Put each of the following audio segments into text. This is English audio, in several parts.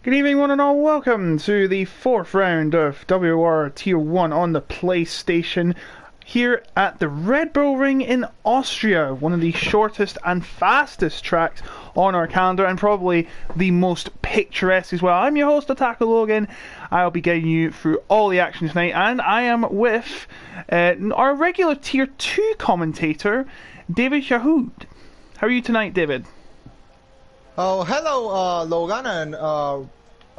Good evening, one and all. Welcome to the fourth round of WOR Tier 1 on the PlayStation here at the Red Bull Ring in Austria. One of the shortest and fastest tracks on our calendar, and probably the most picturesque as well. I'm your host, Attacker Logan. I'll be guiding you through all the action tonight, and I am with our regular Tier 2 commentator, David Shahood. How are you tonight, David? Oh, hello, Logan, and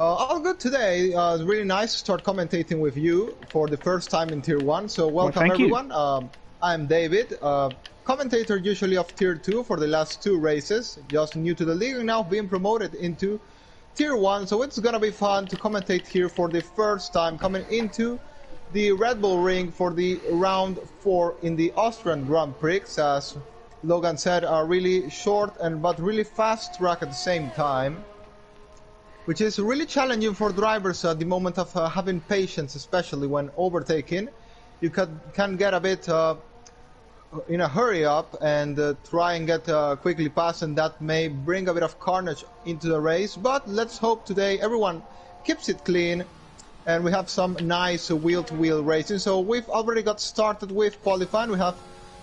all good today. It's really nice to start commentating with you for the first time in Tier 1, so welcome everyone. I'm David, commentator usually of Tier 2 for the last two races, just new to the league and now being promoted into Tier 1, so it's gonna be fun to commentate here for the first time, coming into the Red Bull Ring for the round 4 in the Austrian Grand Prix. As Logan said, a really short but really fast track at the same time, which is really challenging for drivers at the moment of having patience, especially when overtaking. You can get a bit in a hurry up and try and get quickly past, and that may bring a bit of carnage into the race. But let's hope today everyone keeps it clean and we have some nice wheel-to-wheel racing. So we've already got started with qualifying. We have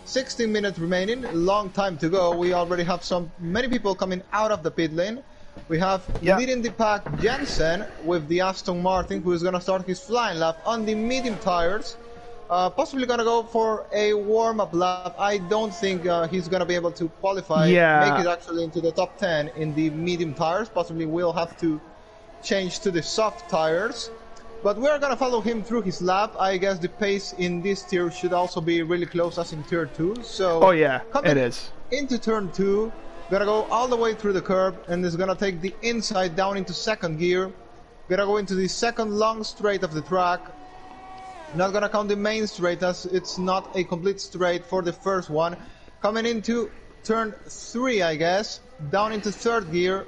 16 minutes remaining, long time to go. We already have many people coming out of the pit lane. We have leading the pack Jensen with the Aston Martin, who is going to start his flying lap on the medium tires. Possibly going to go for a warm-up lap. I don't think he's going to be able to qualify, make it actually into the top 10 in the medium tires. Possibly we'll have to change to the soft tires. But we're going to follow him through his lap. I guess the pace in this tier should also be really close as in Tier 2. So it is. Into turn 2, gonna go all the way through the curb, and is gonna take the inside down into second gear. Gonna go into the second long straight of the track. Not gonna count the main straight as it's not a complete straight for the first one. Coming into turn 3, I guess, down into third gear.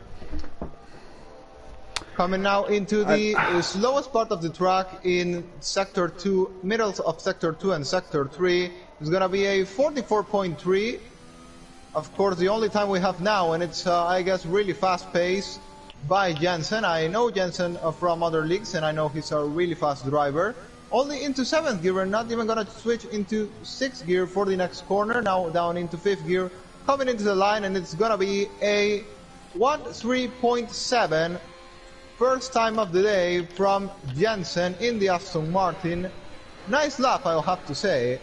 Coming now into the slowest part of the track in Sector 2, middle of Sector 2 and Sector 3. It's going to be a 44.3. Of course, the only time we have now, and it's, I guess, really fast pace by Jensen. I know Jensen from other leagues, and I know he's a really fast driver. Only into 7th gear. We're not even going to switch into 6th gear for the next corner. Now down into 5th gear, coming into the line, and it's going to be a 13.7. First time of the day from Jensen in the Aston Martin. Nice lap, I'll have to say.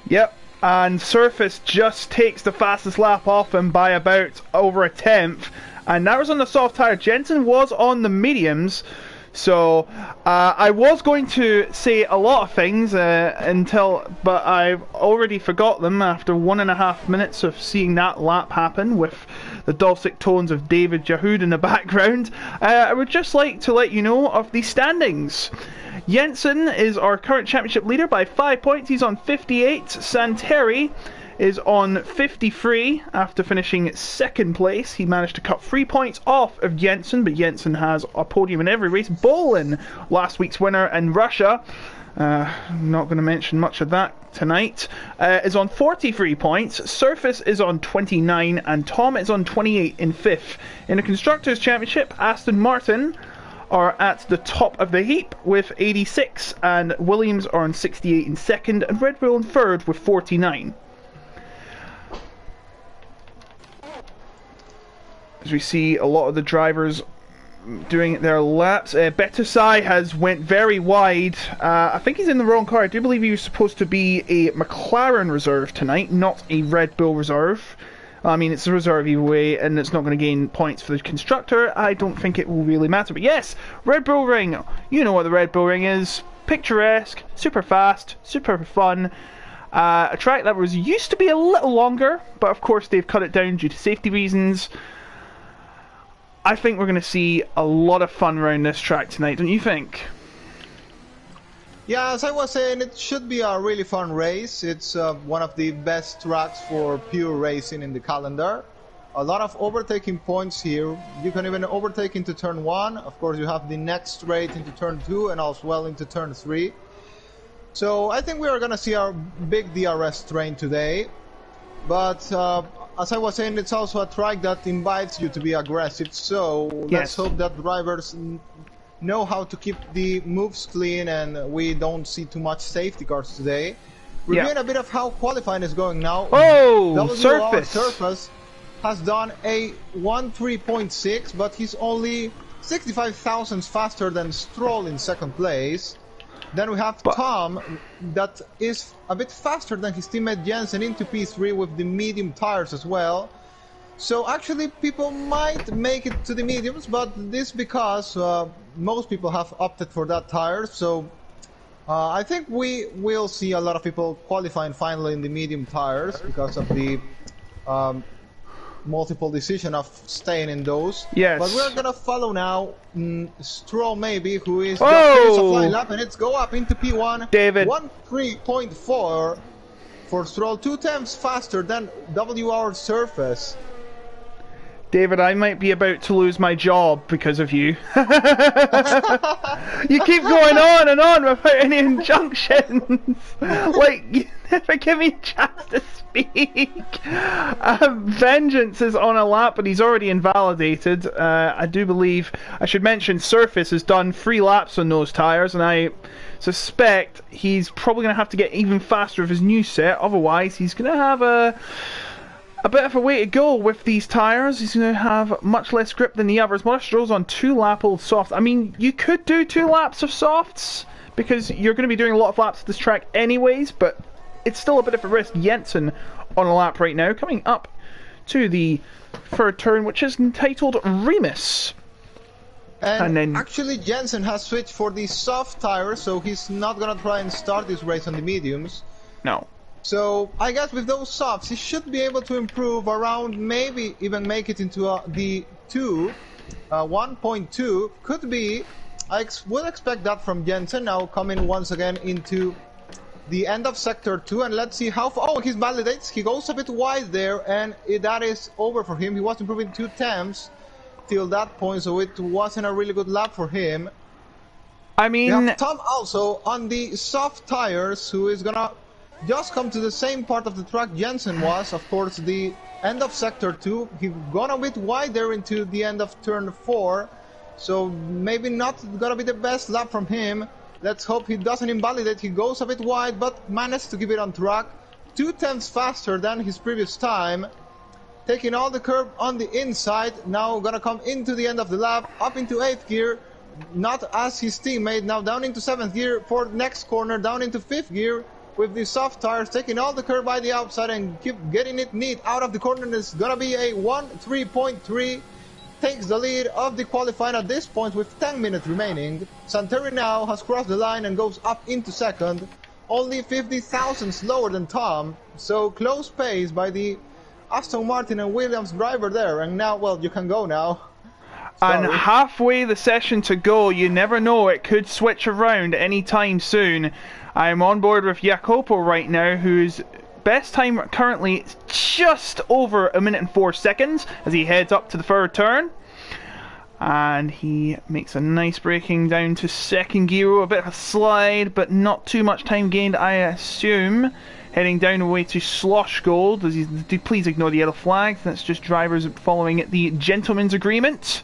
Yep, and Surface just takes the fastest lap off him by about over a tenth. And that was on the soft tire. Jensen was on the mediums. So I was going to say a lot of things but I've already forgot them after 1.5 minutes of seeing that lap happen with the dulcet tones of David Jahood in the background. I would just like to let you know of the standings. Jensen is our current championship leader by 5 points. He's on 58. Santeri is on 53 after finishing second place. He managed to cut 3 points off of Jensen, but Jensen has a podium in every race. Bolin, last week's winner in Russia, not going to mention much of that tonight, is on 43 points. Surface is on 29, and Tom is on 28 in 5th. In the Constructors' Championship, Aston Martin are at the top of the heap with 86, and Williams are on 68 in 2nd, and Red Bull in 3rd with 49. As we see a lot of the drivers doing their laps. Betusai has went very wide. I think he's in the wrong car. I do believe he was supposed to be a McLaren reserve tonight, not a Red Bull reserve. I mean, it's a reserve either way, and it's not going to gain points for the constructor. I don't think it will really matter. But yes, Red Bull Ring. You know what the Red Bull Ring is. Picturesque, super fast, super fun. A track that was used to be a little longer, but of course they've cut it down due to safety reasons. I think we're going to see a lot of fun around this track tonight, don't you think? Yeah, as I was saying, it should be a really fun race. It's one of the best tracks for pure racing in the calendar. A lot of overtaking points here. You can even overtake into turn 1. Of course, you have the next straight into turn 2 and as well into turn 3. So I think we are going to see our big DRS train today. But as I was saying, it's also a track that invites you to be aggressive. So let's hope that drivers know how to keep the moves clean, and we don't see too much safety cars today. Reviewing a bit of how qualifying is going now. Oh, WOR Surface has done a 1.3.6, but he's only 65 thousandths faster than Stroll in second place. Then we have Tom, that is a bit faster than his teammate Jensen into P3 with the medium tires as well. So actually people might make it to the mediums, but this because most people have opted for that tire. So I think we will see a lot of people qualifying finally in the medium tires because of the multiple decision of staying in those. Yes. But we're gonna follow now Stroll maybe, who is just finished a flying lap, and it's go up into P1. David. 1.3.4 for Stroll, 2 times faster than WR Surface. David, I might be about to lose my job because of you. You keep going on and on without any injunctions. Like, you never give me a chance to speak. Vengeance is on a lap, but he's already invalidated. I do believe, I should mention, Surface has done 3 laps on those tyres, and I suspect he's probably going to have to get even faster with his new set. Otherwise, he's going to have a bit of a way to go with these tyres. He's going to have much less grip than the others. Stroll's on 2-lap-old soft. I mean, you could do 2 laps of softs because you're going to be doing a lot of laps at this track anyways, but it's still a bit of a risk. Jensen on a lap right now, coming up to the third turn, which is entitled Remus. And then actually Jensen has switched for the soft tyres, so he's not going to try and start this race on the mediums. No. So I guess with those softs, he should be able to improve around, maybe even make it into the 1.2. Could be. I would expect that from Jensen. Now coming once again into the end of sector 2, and let's see how far. Oh, he validates. He goes a bit wide there, and that is over for him. He was improving 2 tenths till that point, so it wasn't a really good lap for him. I mean, we have Tom also on the soft tires, who is gonna just come to the same part of the track Jensen was. Of course, the end of sector 2, he gone a bit wider into the end of turn 4, so maybe not gonna be the best lap from him. Let's hope he doesn't invalidate. He goes a bit wide, but managed to keep it on track. 2 tenths faster than his previous time, taking all the curb on the inside. Now gonna come into the end of the lap, up into 8th gear, not as his teammate. Now down into 7th gear for next corner, down into 5th gear with the soft tires, taking all the curb by the outside and keep getting it neat out of the corner. And it's gonna be a 1.3.3. Takes the lead of the qualifying at this point with 10 minutes remaining. Santeri now has crossed the line and goes up into second, only 50 thousandths lower than Tom, so close pace by the Aston Martin and Williams driver there. And now, well, you can go now. And halfway the session to go. You never know, it could switch around anytime soon. I'm on board with Jacopo right now, whose best time currently is just over 1 minute and 4 seconds as he heads up to the third turn. And he makes a nice braking down to second gear, a bit of a slide, but not too much time gained, I assume. Heading down the way to Slosh Gold. Please ignore the yellow flag. That's just drivers following the gentleman's agreement.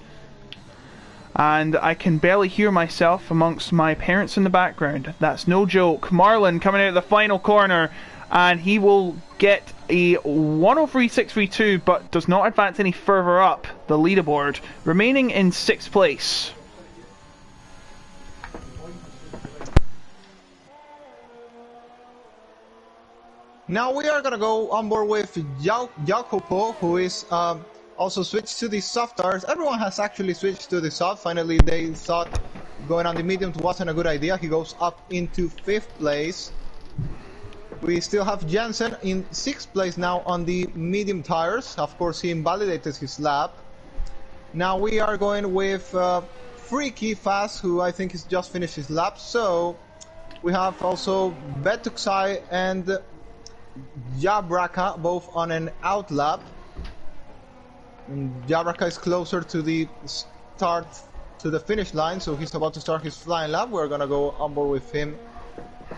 And I can barely hear myself amongst my parents in the background. That's no joke. Marlon coming out of the final corner, and he will get a 103.632, but does not advance any further up the leaderboard, remaining in 6th place. Now we are gonna go on board with Jacopo, who is also switched to the soft tires. Everyone has actually switched to the soft. Finally, they thought going on the mediums wasn't a good idea. He goes up into 5th place. We still have Jensen in 6th place now on the medium tires. Of course, he invalidated his lap. Now we are going with Freaky Fast, who I think has just finished his lap. So we have also Betuxai and Jabraka both on an out lap. And Jabraka is closer to the start, to the finish line, so he's about to start his flying lap. We're gonna go on board with him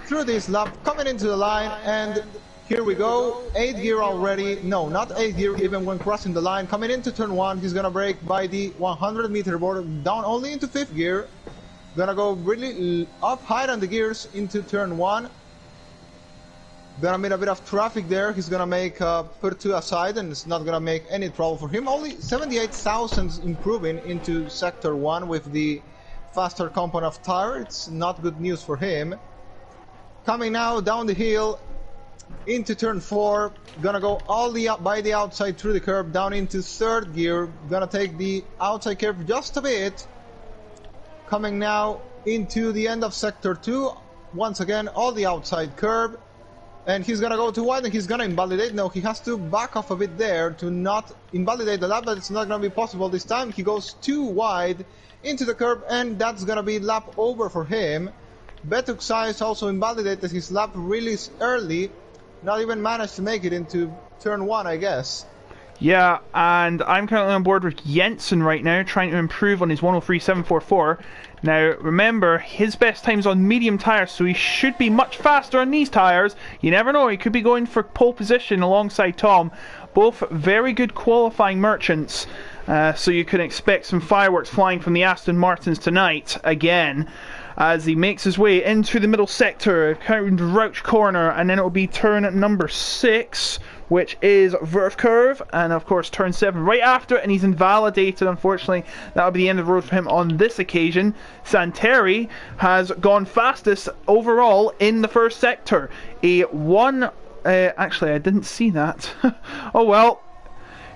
through this lap, coming into the line, and Here we go, 8th gear already. No, not 8th gear even when crossing the line. Coming into turn 1, he's gonna brake by the 100-meter board, down only into 5th gear. Gonna go really up high on the gears into turn 1. Gonna meet a bit of traffic there. He's gonna make put 2 aside, and it's not gonna make any trouble for him. Only 78,000 improving into sector 1 with the faster compound of tire. It's not good news for him. Coming now down the hill into turn 4, gonna go all the by the outside through the curb down into 3rd gear. Gonna take the outside curve just a bit. Coming now into the end of sector 2, once again all the outside curb, and he's gonna go too wide and he's gonna invalidate. No, he has to back off a bit there to not invalidate the lap, but it's not gonna be possible this time. He goes too wide into the curb, and that's gonna be lap over for him. Betuk Size also invalidated his lap really early, not even managed to make it into turn 1, I guess. Yeah, and I'm currently on board with Jensen right now, trying to improve on his 103.744. Now, remember, his best time's on medium tyres, so he should be much faster on these tyres. You never know, he could be going for pole position alongside Tom. Both very good qualifying merchants, so you can expect some fireworks flying from the Aston Martins tonight, again, as he makes his way into the middle sector, around Rouch Corner, and then it will be turn number 6, which is Verve Curve, and of course turn 7 right after it, and he's invalidated. Unfortunately, that'll be the end of the road for him on this occasion. Santeri has gone fastest overall in the first sector. Actually, I didn't see that. Oh well.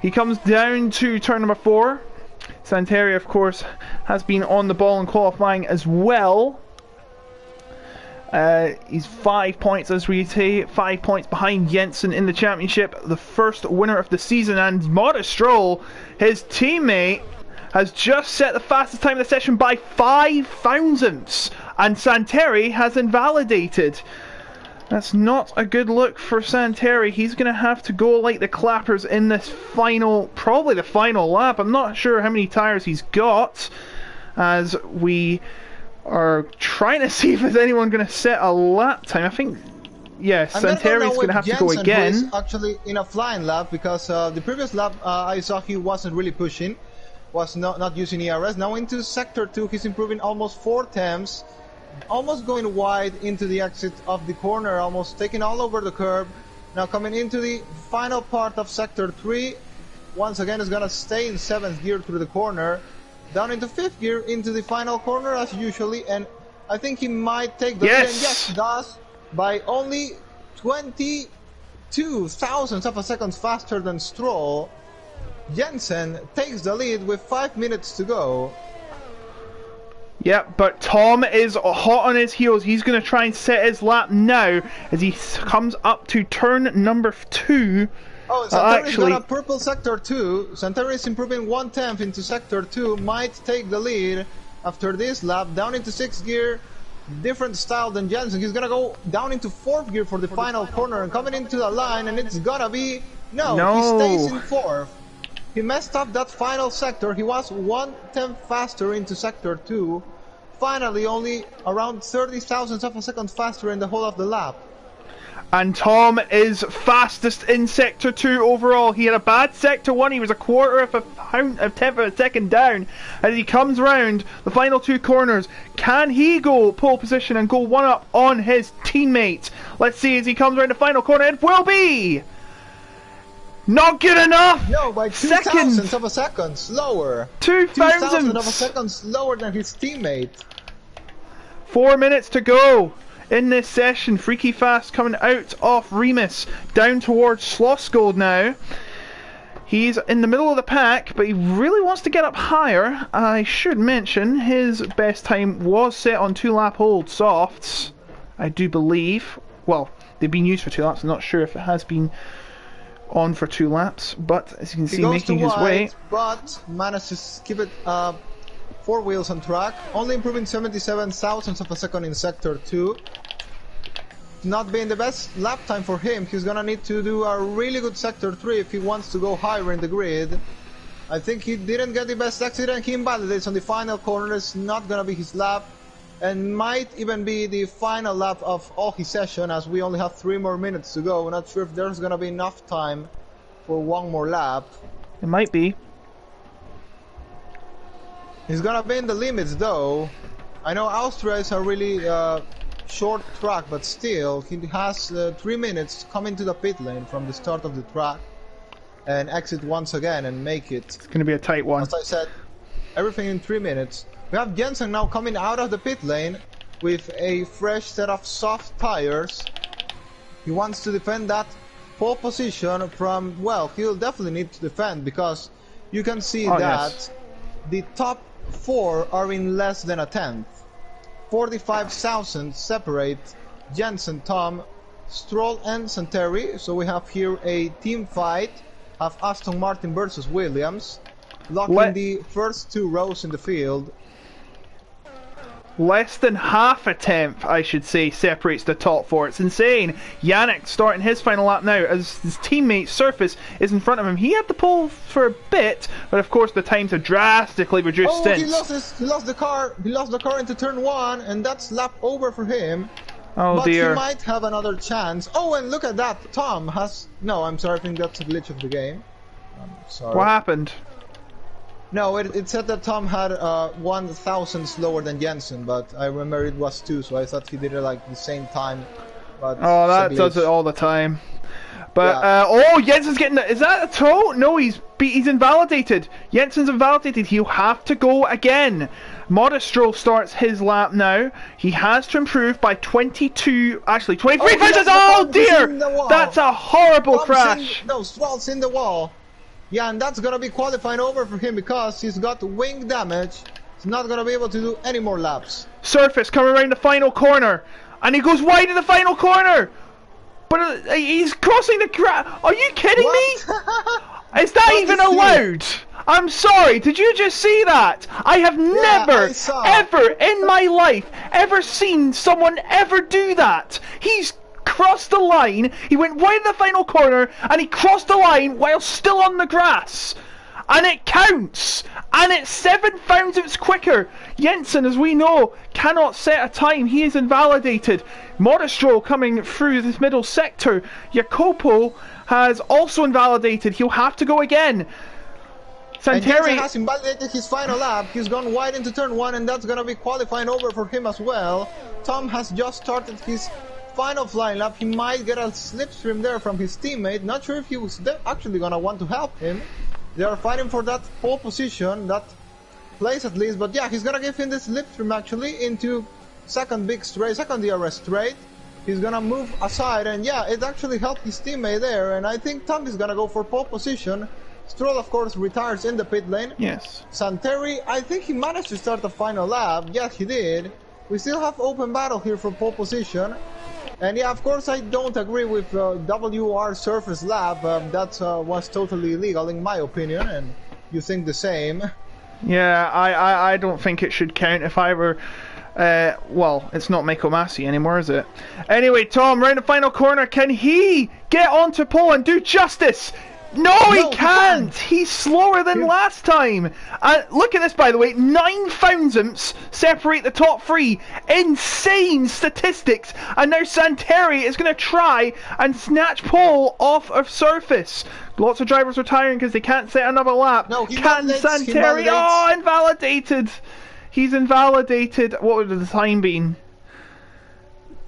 He comes down to turn number 4. Santeri, of course, has been on the ball in qualifying as well. He's 5 points, as we say, 5 points behind Jensen in the championship, the first winner of the season. And Modest Stroll, his teammate, has just set the fastest time of the session by 5 thousandths, and Santeri has invalidated. That's not a good look for Santeri. He's going to have to go like the clappers in this final, probably the final lap. I'm not sure how many tyres he's got, as we are trying to see if there's anyone going to set a lap time. I think, yeah, Santeri's going to have to go again. Who is actually in a flying lap, because the previous lap I saw he wasn't really pushing, was not using ERS. Now into sector 2, he's improving almost 4 tenths. Almost going wide into the exit of the corner, almost taking all over the curb. Now coming into the final part of sector 3, once again is gonna stay in 7th gear through the corner, down into 5th gear into the final corner as usually, and I think he might take the lead, and yes, does, by only 22 thousandths of a second faster than Stroll. Jensen takes the lead with 5 minutes to go. Yep, but Tom is hot on his heels. He's going to try and set his lap now as he comes up to turn number 2. Oh, Santeri got a purple sector 2. Santeri is improving 1/10 into sector 2. Might take the lead after this lap. Down into 6th gear. Different style than Jensen. He's going to go down into 4th gear for the final corner and coming into the line, and it's going to be... No, he stays in 4th. He messed up that final sector. He was 1/10 faster into sector 2. Finally, only around 30 thousandths of a second faster in the whole of the lap. And Tom is fastest in sector 2 overall. He had a bad sector 1. He was a quarter of a tenth of a second down. As he comes round the final 2 corners, can he go pole position and go 1 up on his teammate? Let's see as he comes round the final corner. It will be not good enough. No, by 2 thousandths of a second slower. 2 thousandths of a second slower than his teammate. 4 minutes to go in this session. Freaky Fast coming out of Remus down towards Slosgold now. He's in the middle of the pack, but he really wants to get up higher. I should mention his best time was set on 2 lap hold softs, I do believe. Well, they've been used for 2 laps. I'm not sure if it has been on for 2 laps, but as you can see, making his way. But manages to keep it 4 wheels on track, only improving 77 thousandths of a second in sector 2. Not being the best lap time for him. He's gonna need to do a really good sector 3 if he wants to go higher in the grid. I think he didn't get the best exit and he invalidates on the final corner. It's not gonna be his lap. and might even be the final lap of all his session, as we only have 3 more minutes to go. Not sure if there's gonna be enough time for one more lap. It might be. He's gonna be in the limits though. I know Austria is a really short track, but still, he has 3 minutes to come into the pit lane from the start of the track and exit once again and make it. It's gonna be a tight one. As I said, everything in 3 minutes. We have Jensen now coming out of the pit lane with a fresh set of soft tires. He wants to defend that pole position from, well, he'll definitely need to defend, because you can see that the top 4 are in less than a tenth. 45,000 separate Jensen, Tom, Stroll and Santeri. So we have here a team fight of Aston Martin versus Williams, locking the first 2 rows in the field. Less than half a tenth, I should say, separates the top 4. It's insane. Yannick starting his final lap now as his teammate Surface is in front of him. He had the pole for a bit, but of course the times have drastically reduced since. He lost the car. He lost the car into turn 1, and that's lap over for him. Oh but dear. He might have another chance. Oh, and look at that. Tom has... No, I'm sorry. I think that's a glitch of the game. I'm sorry. What happened? No, it said that Tom had 1,000 slower than Jensen, but I remember it was 2, so I thought he did it like the same time. But oh, that does it all the time. But oh, Jensen's getting is that a tow? No, he's invalidated. Jensen's invalidated. He'll have to go again. Modestro starts his lap now. He has to improve by 22, actually 23 seconds. Oh dear, that's a horrible crash. No, Stroll's in the wall. Yeah, and that's gonna be qualifying over for him because he's got wing damage. He's not gonna be able to do any more laps. Surface coming around the final corner, and he goes wide in the final corner. But he's crossing the grass. Are you kidding me? Is that even allowed? I'm sorry, did you just see that? I have never, ever in my life, ever seen someone ever do that. He's crossed the line, he went wide in the final corner, and he crossed the line while still on the grass. And it counts! And it's 7 thousandths quicker! Jensen, as we know, cannot set a time. He is invalidated. Modestro coming through this middle sector. Jacopo has also invalidated. He'll have to go again. Santeri has invalidated his final lap. He's gone wide into turn 1, and that's gonna be qualifying over for him as well. Tom has just started his final flying lap. He might get a slipstream there from his teammate. Not sure if he was actually gonna want to help him. They are fighting for that pole position, that place at least. But yeah, he's gonna give him this slipstream actually into second DRS straight. He's gonna move aside, and yeah, it actually helped his teammate there. And I think Tom is gonna go for pole position. Stroll, of course, retires in the pit lane. Yes. Santeri, I think he managed to start the final lap. Yes, he did. We still have open battle here for pole position. And yeah, of course, I don't agree with WOR surface lap. That was totally illegal, in my opinion, and you think the same. Yeah, I don't think it should count. If I were... well, it's not Michael Massey anymore, is it? Anyway, Tom, round the final corner. Can he get onto pole and do justice? No, he can't! He's slower than last time! Look at this, by the way, 9 thousandths separate the top 3. Insane statistics! And now Santeri is going to try and snatch pole off of Surface. Lots of drivers retiring because they can't set another lap. No, he can Santeri? Oh, invalidated! He's invalidated. What would the time been?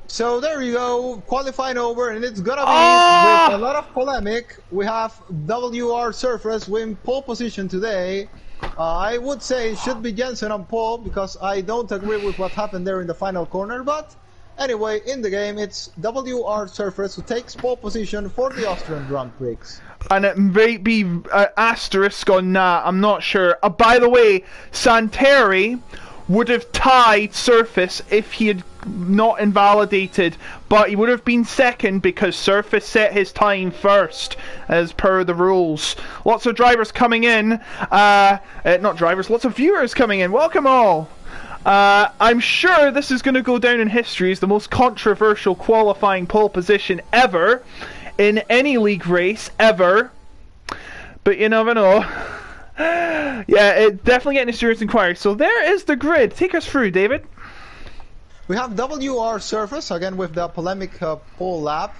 So there you go, qualifying over, and it's gonna be with a lot of polemic. We have WR Surface win pole position today. I would say it should be Jensen on pole because I don't agree with what happened there in the final corner. But anyway, in the game, it's WR Surface who takes pole position for the Austrian Grand Prix. And it may be asterisk on that, I'm not sure. By the way, Santeri would have tied Surface if he had not invalidated, but he would have been second because Surface set his time first, as per the rules. Lots of drivers coming in, not drivers, lots of viewers coming in. Welcome all. I'm sure this is going to go down in history as the most controversial qualifying pole position ever in any league race ever, but you never know. Yeah, it's definitely getting a serious inquiry. So there is the grid. Take us through, David. We have WOR surface, again with the polemic pole lap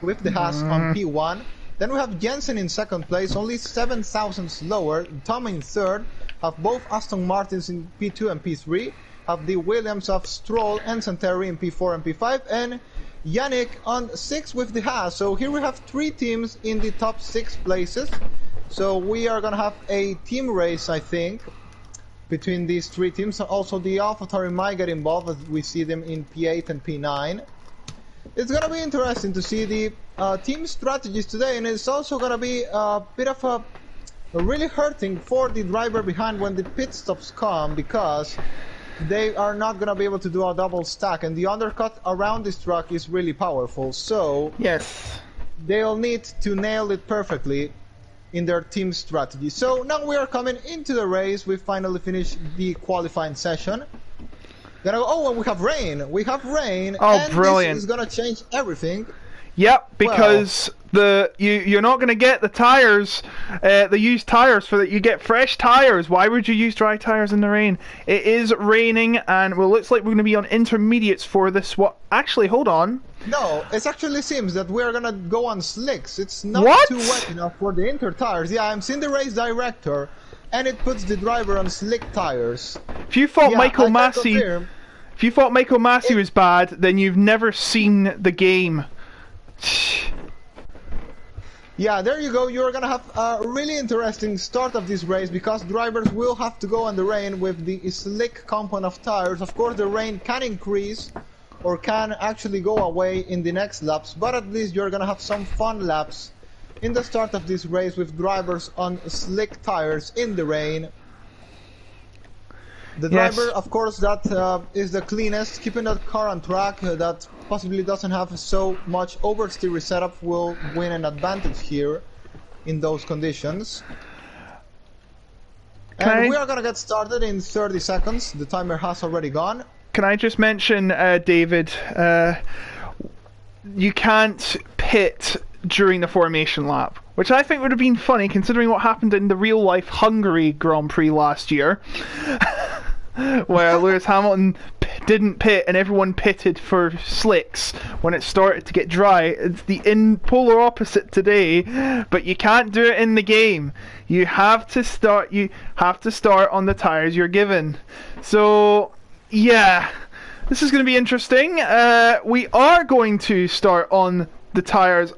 with the Haas on P1. Then we have Jensen in second place, only 7 thousandths lower. Tom in third, have both Aston Martins in P2 and P3. Have the Williams of Stroll and Santeri in P4 and P5. And Yannick on 6 with the Haas. So here we have 3 teams in the top 6 places. So we are going to have a team race, I think, between these 3 teams. Also the AlphaTauri might get involved as we see them in P8 and P9. It's going to be interesting to see the team strategies today, and it's also going to be a bit of a really hurting for the driver behind when the pit stops come, because they are not going to be able to do a double stack, and the undercut around this truck is really powerful. So yes, they'll need to nail it perfectly in their team strategy. So now we are coming into the race. We finally finished the qualifying session. Oh, and we have rain. We have rain. Oh, and brilliant! This is gonna change everything. Yep, because you're not going to get the tires, the used tires for that. You get fresh tires. Why would you use dry tires in the rain? It is raining, and well, looks like we're going to be on intermediates for this. What? Actually, hold on. No, it actually seems that we're gonna go on slicks. It's not too wet enough for the inter tires. Yeah, I'm seeing the race director, and it puts the driver on slick tires. If you thought Michael Massey, was bad, then you've never seen the game. Yeah, there you go. You're gonna have a really interesting start of this race, because drivers will have to go in the rain with the slick compound of tires. Of course, the rain can increase or can actually go away in the next laps, but at least you're gonna have some fun laps in the start of this race with drivers on slick tires in the rain. The driver, of course, that is the cleanest, keeping that car on track, that possibly doesn't have so much oversteer setup, will win an advantage here in those conditions. And we are gonna get started in 30 seconds. The timer has already gone. Can I just mention, David, you can't pit during the formation lap, which I think would have been funny considering what happened in the real-life Hungary Grand Prix last year, where Lewis Hamilton didn't pit and everyone pitted for slicks when it started to get dry. It's the polar opposite today, but you can't do it in the game. You have to start on the tires you're given. So yeah, this is going to be interesting. We are going to start on the tires.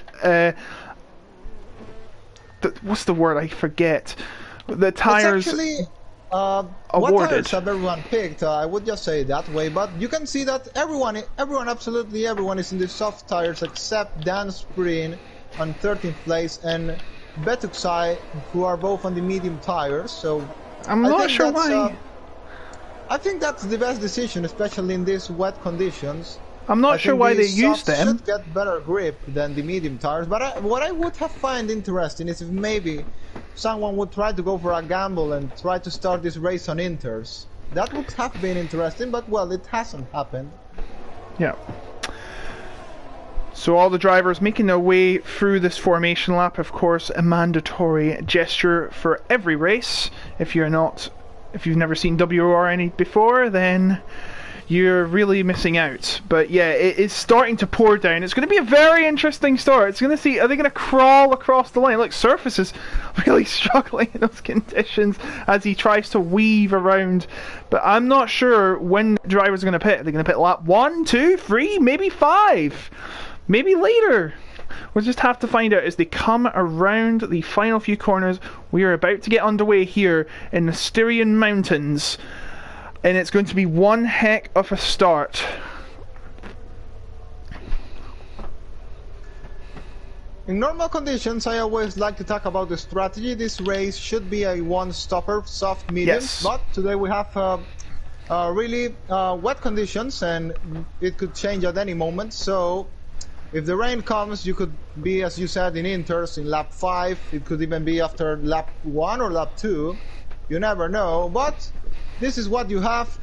What's the word? I forget. The tires. It's actually awarded. What tires have everyone picked? I would just say that way, but you can see that absolutely everyone is in the soft tires except Dan Spreen on 13th place and Betuxai, who are both on the medium tires. So I'm not sure why. I think that's the best decision, especially in these wet conditions. I'm not sure why they used them. Should get better grip than the medium tires, but what I would have find interesting is if maybe someone would try to go for a gamble and try to start this race on inters. That would have been interesting, but well, it hasn't happened. Yeah. So all the drivers making their way through this formation lap, of course, a mandatory gesture for every race. If you've never seen WOR any before, then you're really missing out. But yeah, it is starting to pour down. It's going to be a very interesting start. It's going to see, are they going to crawl across the line? Look, Surface is really struggling in those conditions as he tries to weave around. But I'm not sure when drivers are going to pit. Are they going to pit lap 1, 2, 3, maybe 5? Maybe later. We'll just have to find out as they come around the final few corners. We are about to get underway here in the Styrian Mountains. And it's going to be one heck of a start. In normal conditions, I always like to talk about the strategy. This race should be a one-stopper, soft medium. Yes. But today we have really wet conditions, and it could change at any moment. So if the rain comes, you could be, as you said, in inters in lap 5. It could even be after lap 1 or lap 2. You never know. But this is what you have.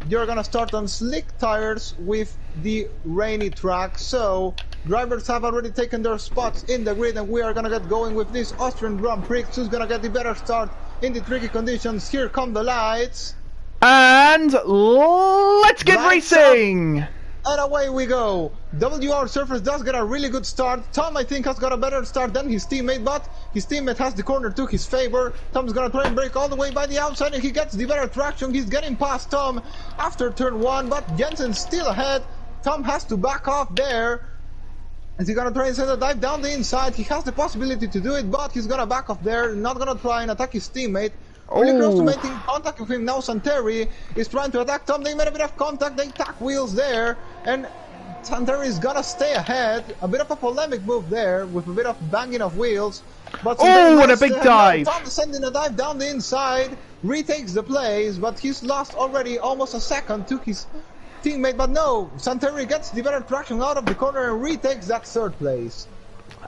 You're gonna start on slick tires with the rainy track. So drivers have already taken their spots in the grid, and we are gonna get going with this Austrian Grand Prix. Who's gonna get the better start in the tricky conditions? Here come the lights. And let's get racing! And away we go. WOR Surface does get a really good start. Tom, I think, has got a better start than his teammate, but his teammate has the corner to his favor. Tom's gonna try and break all the way by the outside, and he gets the better traction. He's getting past Tom after turn 1, but Jensen's still ahead. Tom has to back off there. Is he gonna try and send a dive down the inside? He has the possibility to do it, but he's gonna back off there, not gonna try and attack his teammate. Really close to making contact with him now. Santeri is trying to attack Tom. They made a bit of contact. They tack wheels there, and Santeri is gonna stay ahead. A bit of a polemic move there with a bit of banging of wheels. But what a big dive! Tom sending a dive down the inside, retakes the place, but he's lost already almost a second to his teammate. But no, Santeri gets the better traction out of the corner and retakes that third place.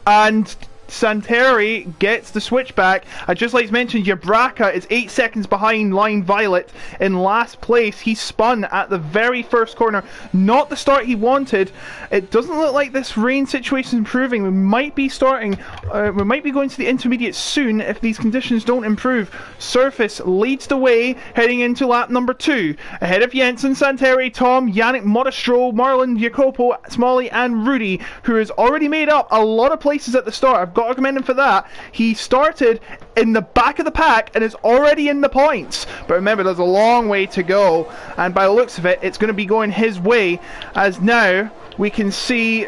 And Santeri gets the switchback. I just like to mention, Yabraka is 8 seconds behind Line Violet in last place. He spun at the very first corner. Not the start he wanted. It doesn't look like this rain situation is improving. We might be starting, we might be going to the intermediate soon if these conditions don't improve. Surface leads the way heading into lap number 2. Ahead of Jensen, Santeri, Tom, Yannick, Modestro, Marlon, Jacopo, Smalley and Rudy, who has already made up a lot of places at the start. I've got to commend him for that. He started in the back of the pack and is already in the points. But remember, there's a long way to go, and by the looks of it, it's going to be going his way, as now we can see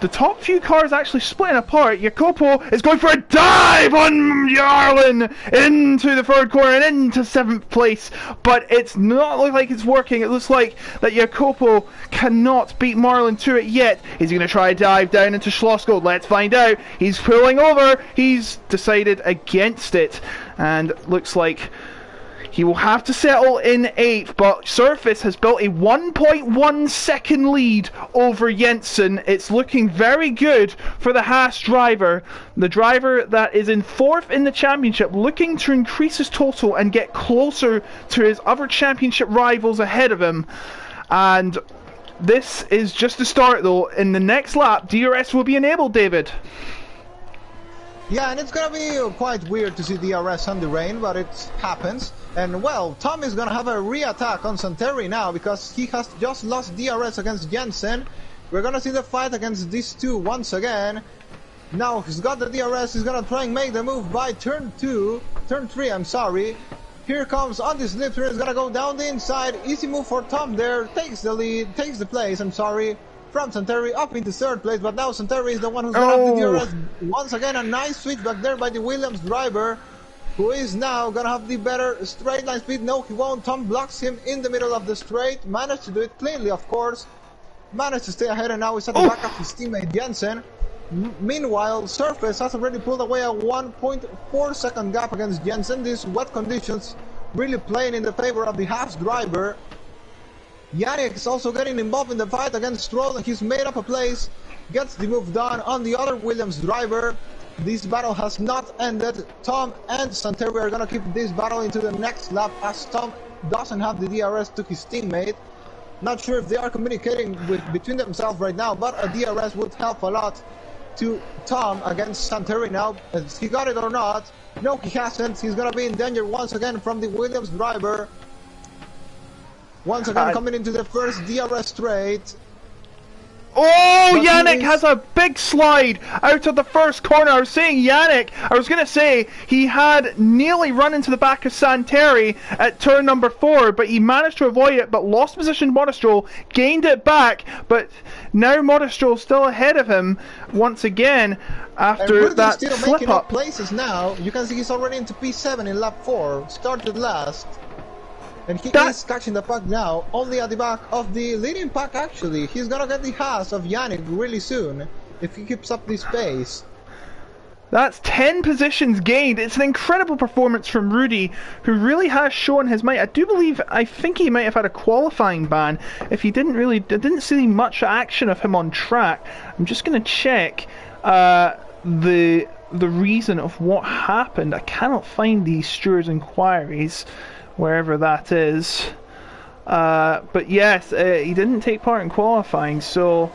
the top few cars actually splitting apart. Jacopo is going for a dive on Jarlin into the third corner and into 7th place, but it's not look like it's working. It looks like that Jacopo cannot beat Marlin to it yet. Is he going to try a dive down into Schlossgold? Let's find out. He's pulling over. He's decided against it, and looks like he will have to settle in 8th, but Surface has built a 1.1 second lead over Jensen. It's looking very good for the Haas driver. The driver that is in 4th in the championship, looking to increase his total and get closer to his other championship rivals ahead of him. And this is just the start though. In the next lap, DRS will be enabled, David. Yeah, and it's gonna be quite weird to see DRS on the rain, but it happens. And well, Tom is gonna have a re-attack on Santeri now because he has just lost DRS against Jensen. We're gonna see the fight against these two once again. Now he's got the DRS, he's gonna try and make the move by turn 3, I'm sorry. Here comes on this slip turn, he's gonna go down the inside. Easy move for Tom there, takes the lead, takes the place, I'm sorry. From Santeri up into 3rd place, but now Santeri is the one who's gonna have the DRS. Once again, a nice switch back there by the Williams driver, who is now gonna have the better straight line speed. No, he won't. Tom blocks him in the middle of the straight. Managed to do it cleanly, of course. Managed to stay ahead, and now he's at the back of his teammate Jensen. Meanwhile, Surface has already pulled away a 1.4 second gap against Jensen. These wet conditions really playing in the favor of the Haas driver. Yannick is also getting involved in the fight against Stroll, and he's made up a place, gets the move done on the other Williams driver. This battle has not ended. Tom and Santeri are gonna keep this battle into the next lap, as Tom doesn't have the DRS to his teammate. Not sure if they are communicating between themselves right now, but a DRS would help a lot to Tom against Santeri now. Has he got it or not? No, he hasn't. He's gonna be in danger once again from the Williams driver. Once again, coming into the first DRS straight. Oh, but Yannick has a big slide out of the first corner. I was saying Yannick, I was going to say he had nearly run into the back of Santeri at turn number 4, but he managed to avoid it, but lost position to Modestro, gained it back, but now Modestro still ahead of him once again after that still slip making up. Places now. You can see he's already into P7 in lap 4, started last. And he is catching the pack now, only at the back of the leading pack actually. He's gonna get the Haas of Yannick really soon, if he keeps up this pace. That's 10 positions gained. It's an incredible performance from Rudy, who really has shown his might. I think he might have had a qualifying ban if he didn't see much action of him on track. I'm just gonna check the reason of what happened. I cannot find these stewards' inquiries, wherever that is, but yes, he didn't take part in qualifying, so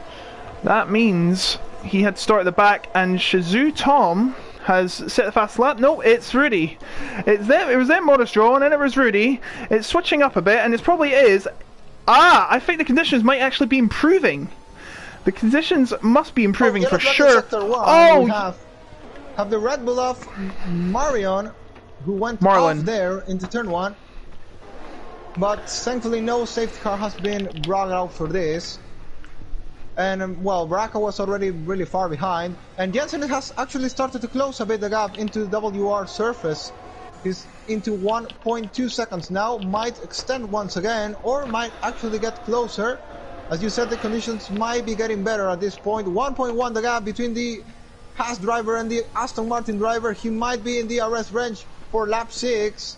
that means he had to start at the back, and Shizou Tom has set the fastest lap. No, it's Rudy. It was them Modest Draw, and then it was Rudy. It's switching up a bit, and it probably is. I think the conditions might actually be improving. The conditions must be improving for sure. Oh, we have the Red Bull of Marion, who went off there into turn 1. But thankfully no safety car has been brought out for this. And well, Bracca was already really far behind. And Jensen has actually started to close a bit the gap into the WOR surface. He's into 1.2 seconds now, might extend once again, or might actually get closer. As you said, the conditions might be getting better at this point. 1.1 the gap between the Haas driver and the Aston Martin driver. He might be in the DRS range for lap 6.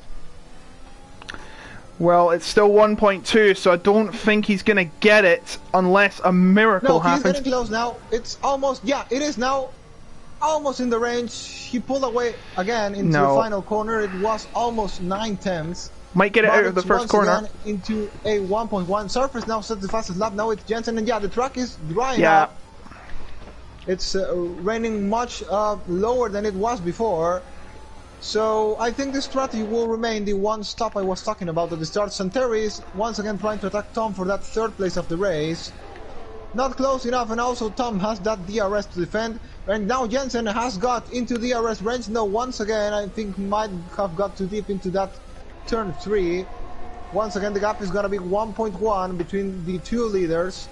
Well, it's still 1.2, so I don't think he's going to get it unless a miracle happens. No, he's getting close now. It's almost, yeah, it is now almost in the range. He pulled away again into the final corner. It was almost 9/10. Might get it out of the first corner. Into a 1.1 surface now, sets the fastest lap. Now it's Jensen, and yeah, the track is drying up. It's raining much lower than it was before. So I think the strategy will remain the one stop I was talking about at the start. Santeri is once again trying to attack Tom for that 3rd place of the race. Not close enough, and also Tom has that DRS to defend. And now Jensen has got into DRS range. No, once again I think might have got too deep into that turn 3. Once again the gap is gonna be 1.1 between the two leaders.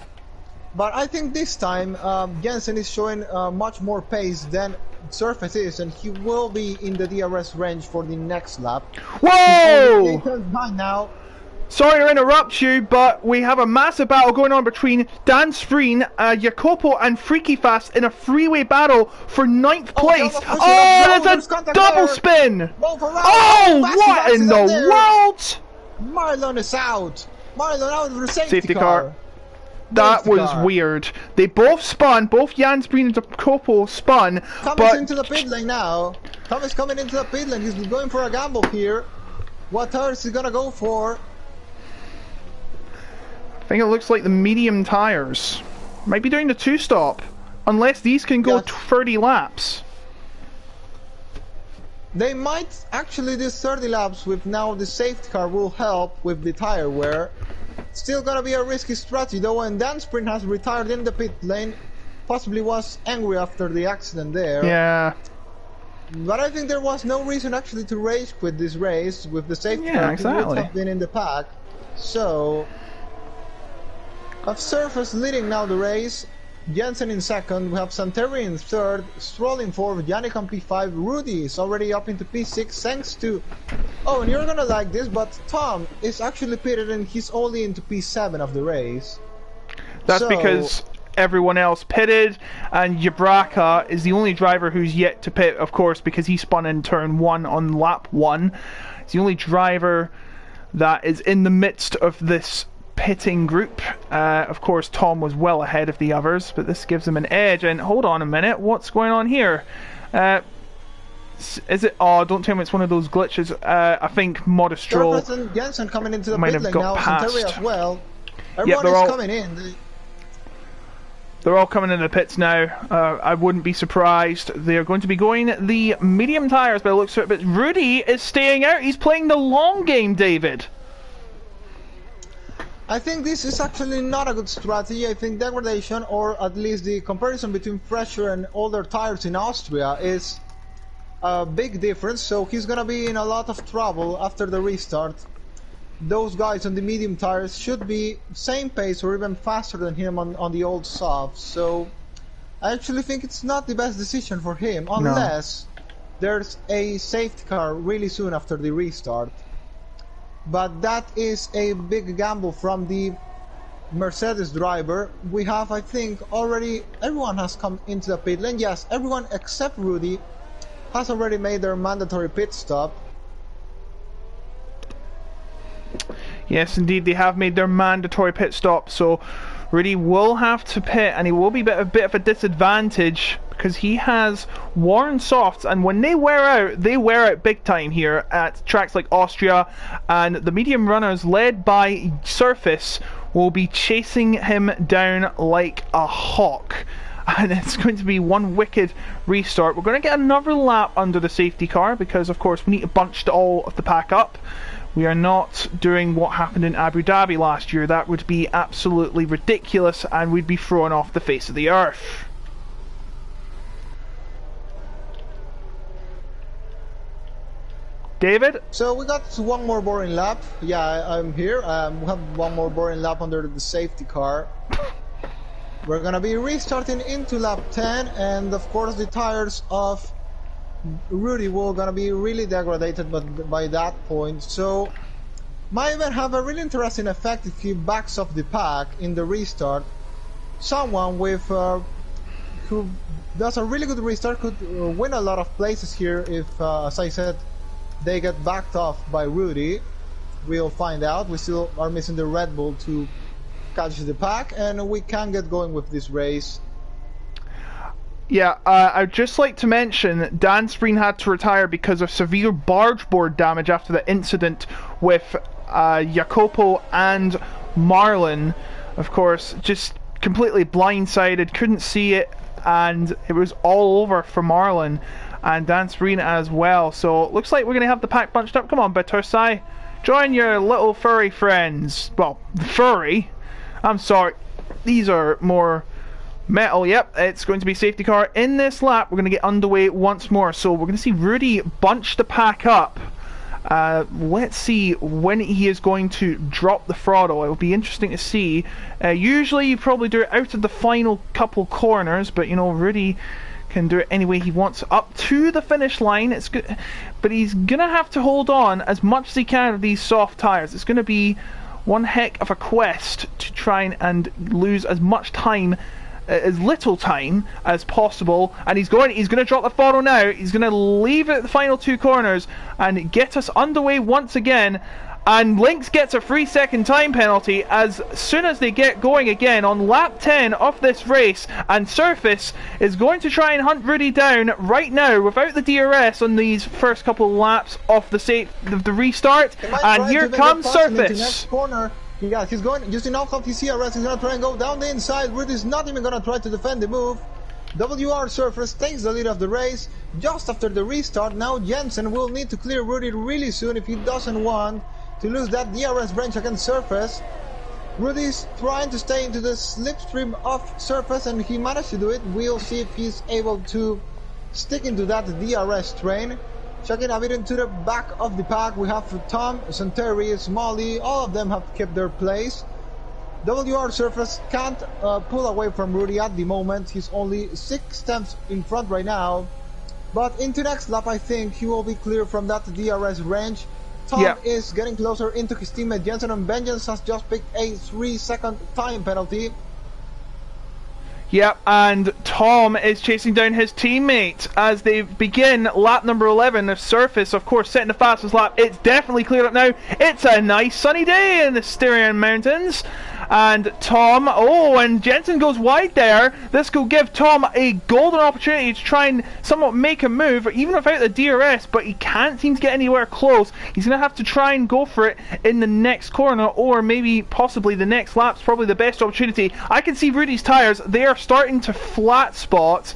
But I think this time Jensen is showing much more pace than Surface is, and he will be in the DRS range for the next lap. Whoa! Now. Sorry to interrupt you, but we have a massive battle going on between Dan Spreen, Jacopo, and Freaky Fast in a freeway battle for 9th place. Oh, there's a double spin! Oh, what in the world? Marlon is out. Marlon out of the safety car. That was weird. They both spun, both Jan Spreen and Jacopo spun. Tom is into the pit lane now. Tom is coming into the pit lane. He's going for a gamble here. What tires is he gonna go for? I think it looks like the medium tires. Might be doing the 2-stop. Unless these can go 30 laps. They might actually do 30 laps with now the safety car will help with the tire wear. Still gonna be a risky strategy though, and Dan Sprint has retired in the pit lane. Possibly was angry after the accident there. Yeah. But I think there was no reason actually to rage quit this race with the safety car. Exactly. He would have been in the pack. So, of Surface leading now the race. Jensen in 2nd, we have Santeri in 3rd, Stroll in 4th, Yannick on P5, Rudy is already up into P6 thanks to... Oh, and you're gonna like this, but Tom is actually pitted and he's only into P7 of the race. That's because everyone else pitted, and Jabraka is the only driver who's yet to pit, of course, because he spun in turn 1 on lap 1. He's the only driver that is in the midst of this pitting group. Of course Tom was well ahead of the others, but this gives him an edge. And hold on a minute, what's going on here? Is it? Oh, don't tell me it's one of those glitches. I think Modest Stroll Jensen coming into the might pit have lane got now, past. Santeri as well. Everyone is coming in. They're all coming in the pits now. I wouldn't be surprised. They're going to be going the medium tires by the looks of it, but Rudy is staying out. He's playing the long game, David. I think this is actually not a good strategy. I think degradation, or at least the comparison between fresher and older tires in Austria, is a big difference. So he's gonna be in a lot of trouble after the restart. Those guys on the medium tires should be same pace or even faster than him on the old softs. So I actually think it's not the best decision for him, unless there's a safety car really soon after the restart. But that is a big gamble from the Mercedes driver. We have, I think, already everyone has come into the pit lane. Yes, everyone except Rudy has already made their mandatory pit stop. Yes, indeed, they have made their mandatory pit stop, so Rudy will have to pit, and he will be a bit of a disadvantage because he has worn softs, and when they wear out big time here at tracks like Austria, and the medium runners led by Surface will be chasing him down like a hawk. and it's going to be one wicked restart. We're going to get another lap under the safety car because, of course, we need to bunch all of the pack up. We are not doing what happened in Abu Dhabi last year. That would be absolutely ridiculous, and we'd be thrown off the face of the earth. David? So we got one more boring lap. Yeah, I'm here. We have one more boring lap under the safety car. We're gonna be restarting into lap 10, and of course the tires of Rudy will gonna be really degraded by that point. So might even have a really interesting effect if he backs off the pack in the restart. Someone with who does a really good restart could win a lot of places here if, as I said, they get backed off by Rudy. We'll find out. We still are missing the Red Bull to catch the pack, and we can get going with this race. Yeah, I'd just like to mention Dan Spreen had to retire because of severe barge board damage after the incident with Jacopo and Marlon. Of course, just completely blindsided, couldn't see it, and it was all over for Marlon and Dan Spreen as well. So it looks like we're going to have the pack bunched up. Come on, Batursai, join your little furry friends. Well, furry. I'm sorry, these are more metal. Yep, it's going to be safety car in this lap. We're going to get underway once more. So we're going to see Rudy bunch the pack up. Let's see when he is going to drop the throttle. It'll be interesting to see. Usually you probably do it out of the final couple corners, but you know, Rudy can do it any way he wants up to the finish line. It's good, but he's gonna have to hold on as much as he can with these soft tires. It's gonna be one heck of a quest to try and lose as much time, as little time as possible. And he's going to drop the throttle now. He's going to leave it at the final two corners and get us underway once again. And Lynx gets a 3-second time penalty as soon as they get going again on lap 10 of this race. And Surface is going to try and hunt Rudy down right now without the DRS on these first couple of laps of the restart. And here comes Surface. Yeah, he's going using off of his CRS. He's gonna try and go down the inside. Rudy's not even gonna try to defend the move. WR Surface takes the lead of the race just after the restart. Now Jensen will need to clear Rudy really soon if he doesn't want to lose that DRS range against Surface. Rudy's trying to stay into the slipstream of Surface, and he managed to do it. We'll see if he's able to stick into that DRS train. Checking a bit into the back of the pack, we have Tom, Santeri, Smalley, all of them have kept their place. WR Surface can't pull away from Rudy at the moment. He's only 6 tenths in front right now. But into next lap, I think he will be clear from that DRS range. Tom is getting closer into his teammate Jensen, and Vengeance has just picked a 3-second time penalty. Yep, and Tom is chasing down his teammate as they begin lap number 11 of Surface, of course, setting the fastest lap. It's definitely cleared up now. It's a nice sunny day in the Styrian Mountains. And Tom, and Jensen goes wide there. This will give Tom a golden opportunity to try and somewhat make a move, even without the DRS, but he can't seem to get anywhere close. He's going to have to try and go for it in the next corner, or maybe possibly the next lap's probably the best opportunity. I can see Rudy's tyres. They are starting to flat spot.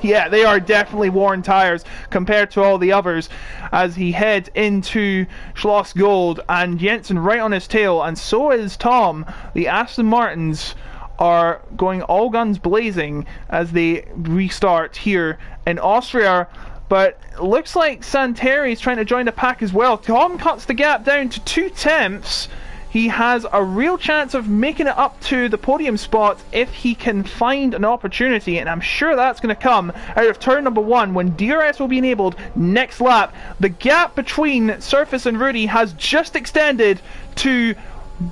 Yeah, they are definitely worn tyres compared to all the others as he heads into Schloss Gold, and Jensen right on his tail, and so is Tom. The Aston Martins are going all guns blazing as they restart here in Austria, but it looks like Santeri is trying to join the pack as well. Tom cuts the gap down to 2 tenths. He has a real chance of making it up to the podium spot if he can find an opportunity, and I'm sure that's going to come out of turn number 1 when DRS will be enabled next lap. The gap between Surface and Rudy has just extended to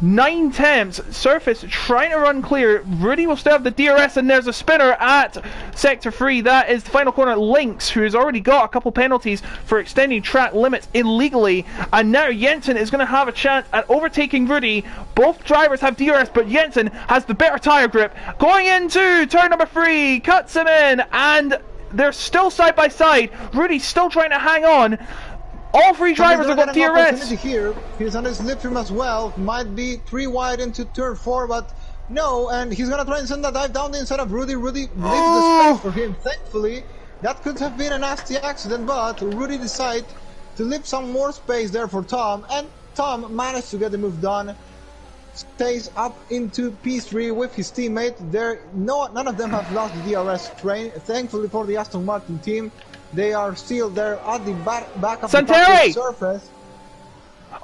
9 tenths. Surface trying to run clear. Rudy will still have the DRS, and there's a spinner at sector 3. That is the final corner. Lynx, who has already got a couple penalties for extending track limits illegally, and now Jensen is going to have a chance at overtaking Rudy. Both drivers have DRS, but Jensen has the better tyre grip. Going into turn number 3, cuts him in, and they're still side by side. Rudy's still trying to hang on. All 3 drivers have got DRS. Here. He's on his slipstream as well. Might be 3 wide into turn 4, but No, and he's gonna try and send that dive down the inside of Rudy. Rudy leaves the space for him. Thankfully, that could have been a nasty accident, but Rudy decided to leave some more space there for Tom, and Tom managed to get the move done. Stays up into P3 with his teammate. None of them have lost the DRS train. Thankfully for the Aston Martin team, they are still there at the back of the surface.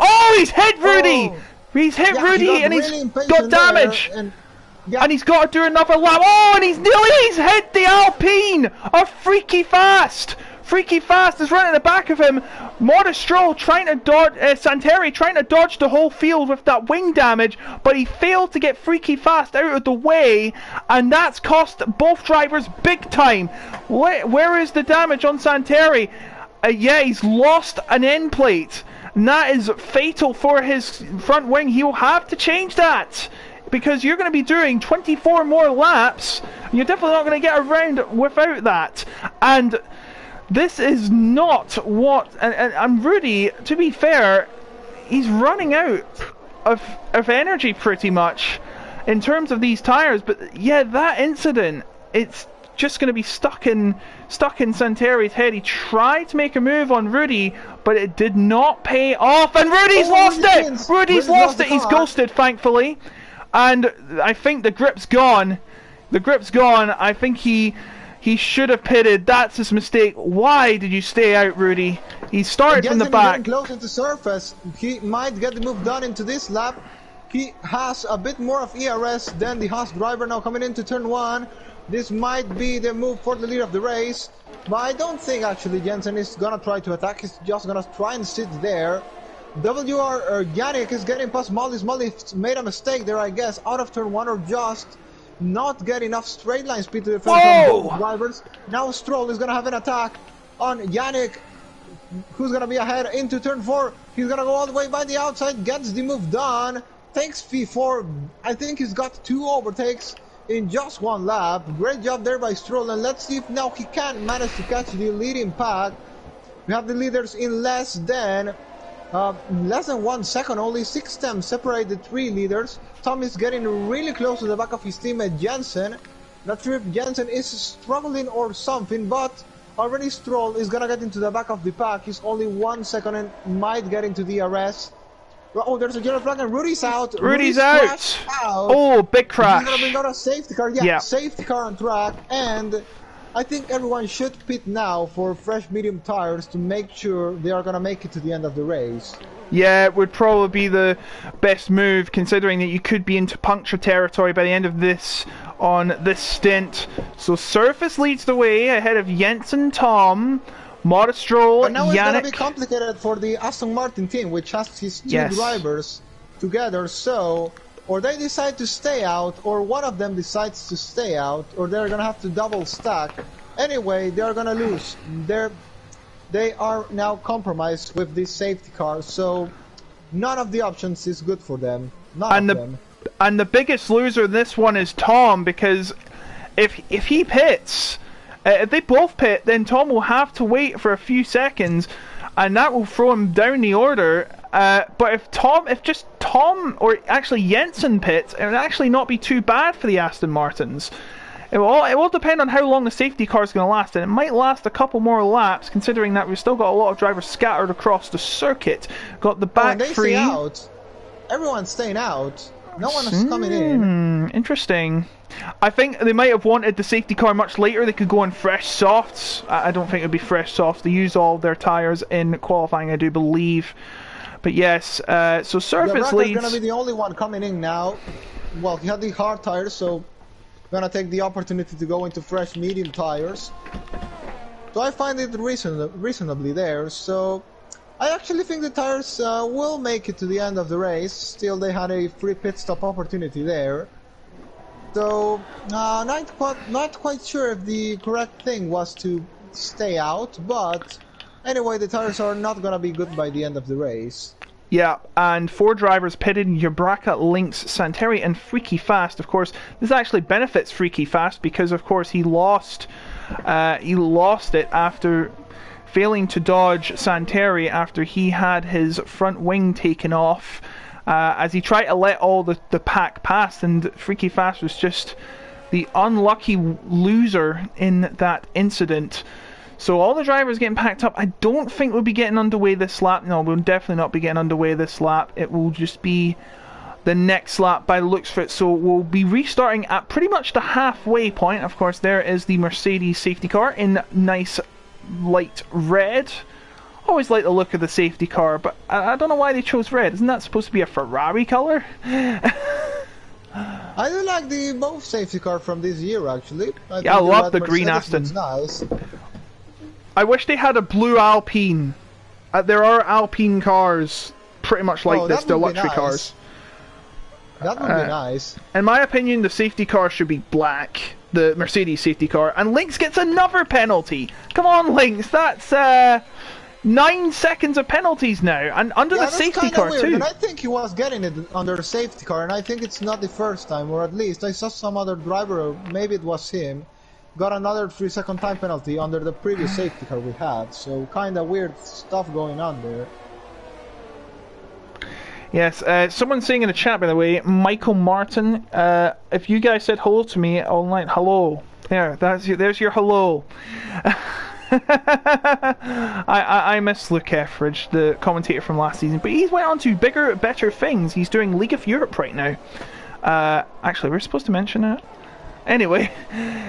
Oh, he's hit Rudy! Oh. He's hit Rudy and he's got damage! And he's got to do another lap. Oh, and he's hit the Alpine! Oh, Freaky Fast! Freaky Fast is running at the back of him. Modest Stroll trying to dodge, Santeri trying to dodge the whole field with that wing damage, but he failed to get Freaky Fast out of the way, and that's cost both drivers big time. Where is the damage on Santeri? Yeah, he's lost an end plate. And that is fatal for his front wing. He'll have to change that, because you're going to be doing 24 more laps. And you're definitely not going to get around without that. And this is not what... And Rudy, to be fair, he's running out of energy pretty much in terms of these tyres. But yeah, that incident, it's just going to be stuck in Santeri's head. He tried to make a move on Rudy, but it did not pay off, and Rudy's lost it! Rudy's lost it! He's ghosted, thankfully. And I think the grip's gone. The grip's gone. I think he should have pitted. That's his mistake. Why did you stay out, Rudy? He started from the back. Close to the surface. He might get the move done into this lap. He has a bit more of ERS than the Haas driver now coming into turn 1. This might be the move for the lead of the race, but I don't think actually Jensen is gonna try to attack. He's just gonna try and sit there. WOR Yannick is getting past Molly. Molly made a mistake there, I guess, out of turn 1, or just not get enough straight line speed to defend from both drivers. Now Stroll is gonna have an attack on Yannick, who's gonna be ahead into turn 4. He's gonna go all the way by the outside, gets the move done, takes P4. I think he's got 2 overtakes in just 1 lap. Great job there by Stroll, and let's see if now he can manage to catch the leading pack. We have the leaders in less than 1 second. Only 6 stems separate the 3 leaders. Tom is getting really close to the back of his teammate Jensen. Not sure if Jensen is struggling or something, but already Stroll is gonna get into the back of the pack. He's only 1 second and might get into the DRS. Oh, there's a yellow flag and Rudy's out. Rudy's out. Oh, big crash. He's gonna bring out a safety car. Yeah, safety car on track. And I think everyone should pit now for fresh medium tires to make sure they are gonna make it to the end of the race. Yeah, it would probably be the best move, considering that you could be into puncture territory by the end of this on this stint. So Surface leads the way ahead of Jensen, Tom, Modest Stroll, but now Yannick. It's gonna be complicated for the Aston Martin team, which has his 2 drivers together. So, or they decide to stay out, or one of them decides to stay out, or they're gonna have to double stack. Anyway, they're gonna lose. They are now compromised with this safety car, so none of the options is good for them. And the biggest loser in this one is Tom, because if he pits, if they both pit, then Tom will have to wait for a few seconds, and that will throw him down the order. But if just Tom, or actually Jensen pits, it would actually not be too bad for the Aston Martins. It will depend on how long the safety car is going to last, and it might last a couple more laps, considering that we've still got a lot of drivers scattered across the circuit. Got the back they three. Stay out. Everyone's staying out. No one is coming in. Interesting. I think they might have wanted the safety car much later. They could go on fresh softs. I don't think it would be fresh softs. They use all their tyres in qualifying, I do believe. But yes, so Surface leads. He's going to be the only one coming in now. Well, he had the hard tyres, so going to take the opportunity to go into fresh medium tyres. So I find it reasonably there. So I actually think the tyres will make it to the end of the race. Still, they had a free pit stop opportunity there. So not quite sure if the correct thing was to stay out, but anyway, the tyres are not going to be good by the end of the race. Yeah, and 4 drivers pitted: Yabraka, Lynx, Santeri, and Freaky Fast. Of course, this actually benefits Freaky Fast because, of course, he lost it after failing to dodge Santeri after he had his front wing taken off. as he tried to let all the pack pass, and Freaky Fast was just the unlucky loser in that incident. So all the drivers getting packed up. I don't think we'll be getting underway this lap. No, we'll definitely not be getting underway this lap. It will just be the next lap by the looks of it. So we'll be restarting at pretty much the halfway point. Of course, there is the Mercedes safety car in nice light red. Always like the look of the safety car, but I don't know why they chose red. Isn't that supposed to be a Ferrari color? I do like the both safety car from this year, actually. I love the green Aston. Nice. I wish they had a blue Alpine. There are Alpine cars pretty much like this. They're luxury cars. That would be nice. In my opinion, the safety car should be black. The Mercedes safety car. And Lynx gets another penalty. Come on, Lynx. That's 9 seconds of penalties now. And under the safety car, weird, too. And I think he was getting it under the safety car. And I think it's not the first time. Or at least I saw some other driver, or maybe it was him, got another 3-second time penalty under the previous safety car we had. So kind of weird stuff going on there. Yes, someone's saying in the chat, by the way, Michael Martin, if you guys said hello to me online, hello. There's your hello. I miss Luke Etheridge, the commentator from last season, but he's went on to bigger, better things. He's doing League of Europe right now. Actually, we're supposed to mention that. Anyway,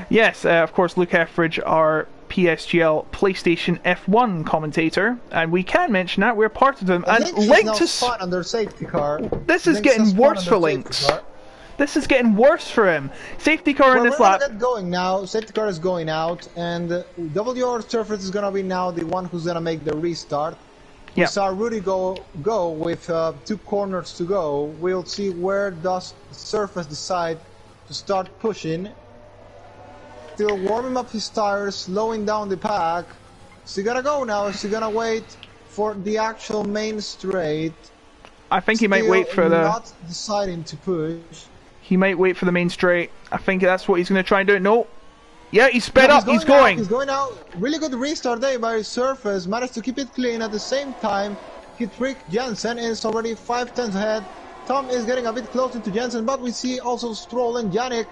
yes, of course, Luke Etheridge, our PSGL PlayStation F1 commentator, and we can mention that we're part of them. And Lynx is fun under safety car. This is getting worse for Lynx. This is getting worse for him. Safety car in this lap. We're gonna get going now. Safety car is going out, and WOR Surface is gonna be now the one who's gonna make the restart. We saw Rudy go with 2 corners to go. We'll see where does Surface decide to start pushing. Still warming up his tires, slowing down the pack. Is he gonna go now? Is he gonna wait for the actual main straight? I think he might wait for the... not deciding to push. He might wait for the main straight. I think that's what he's gonna try and do. No. Yeah, he's sped up. He's going. He's going out. Really good restart there by Surface. Managed to keep it clean at the same time. He tricked Jensen. Is already 5 tenths ahead. Tom is getting a bit closer to Jensen, but we see also Stroll and Yannick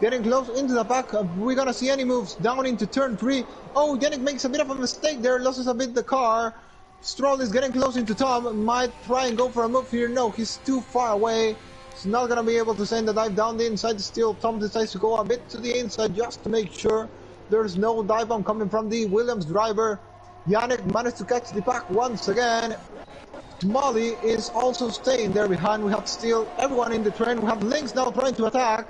getting close into the back. We're gonna see any moves down into turn 3. Oh, Yannick makes a bit of a mistake there, loses a bit the car. Stroll is getting close into Tom, might try and go for a move here. No, he's too far away. He's not gonna be able to send the dive down the inside. Still, Tom decides to go a bit to the inside just to make sure there's no dive bomb coming from the Williams driver. Yannick managed to catch the pack once again. Molly is also staying there behind. We have still everyone in the train. We have Lynx now trying to attack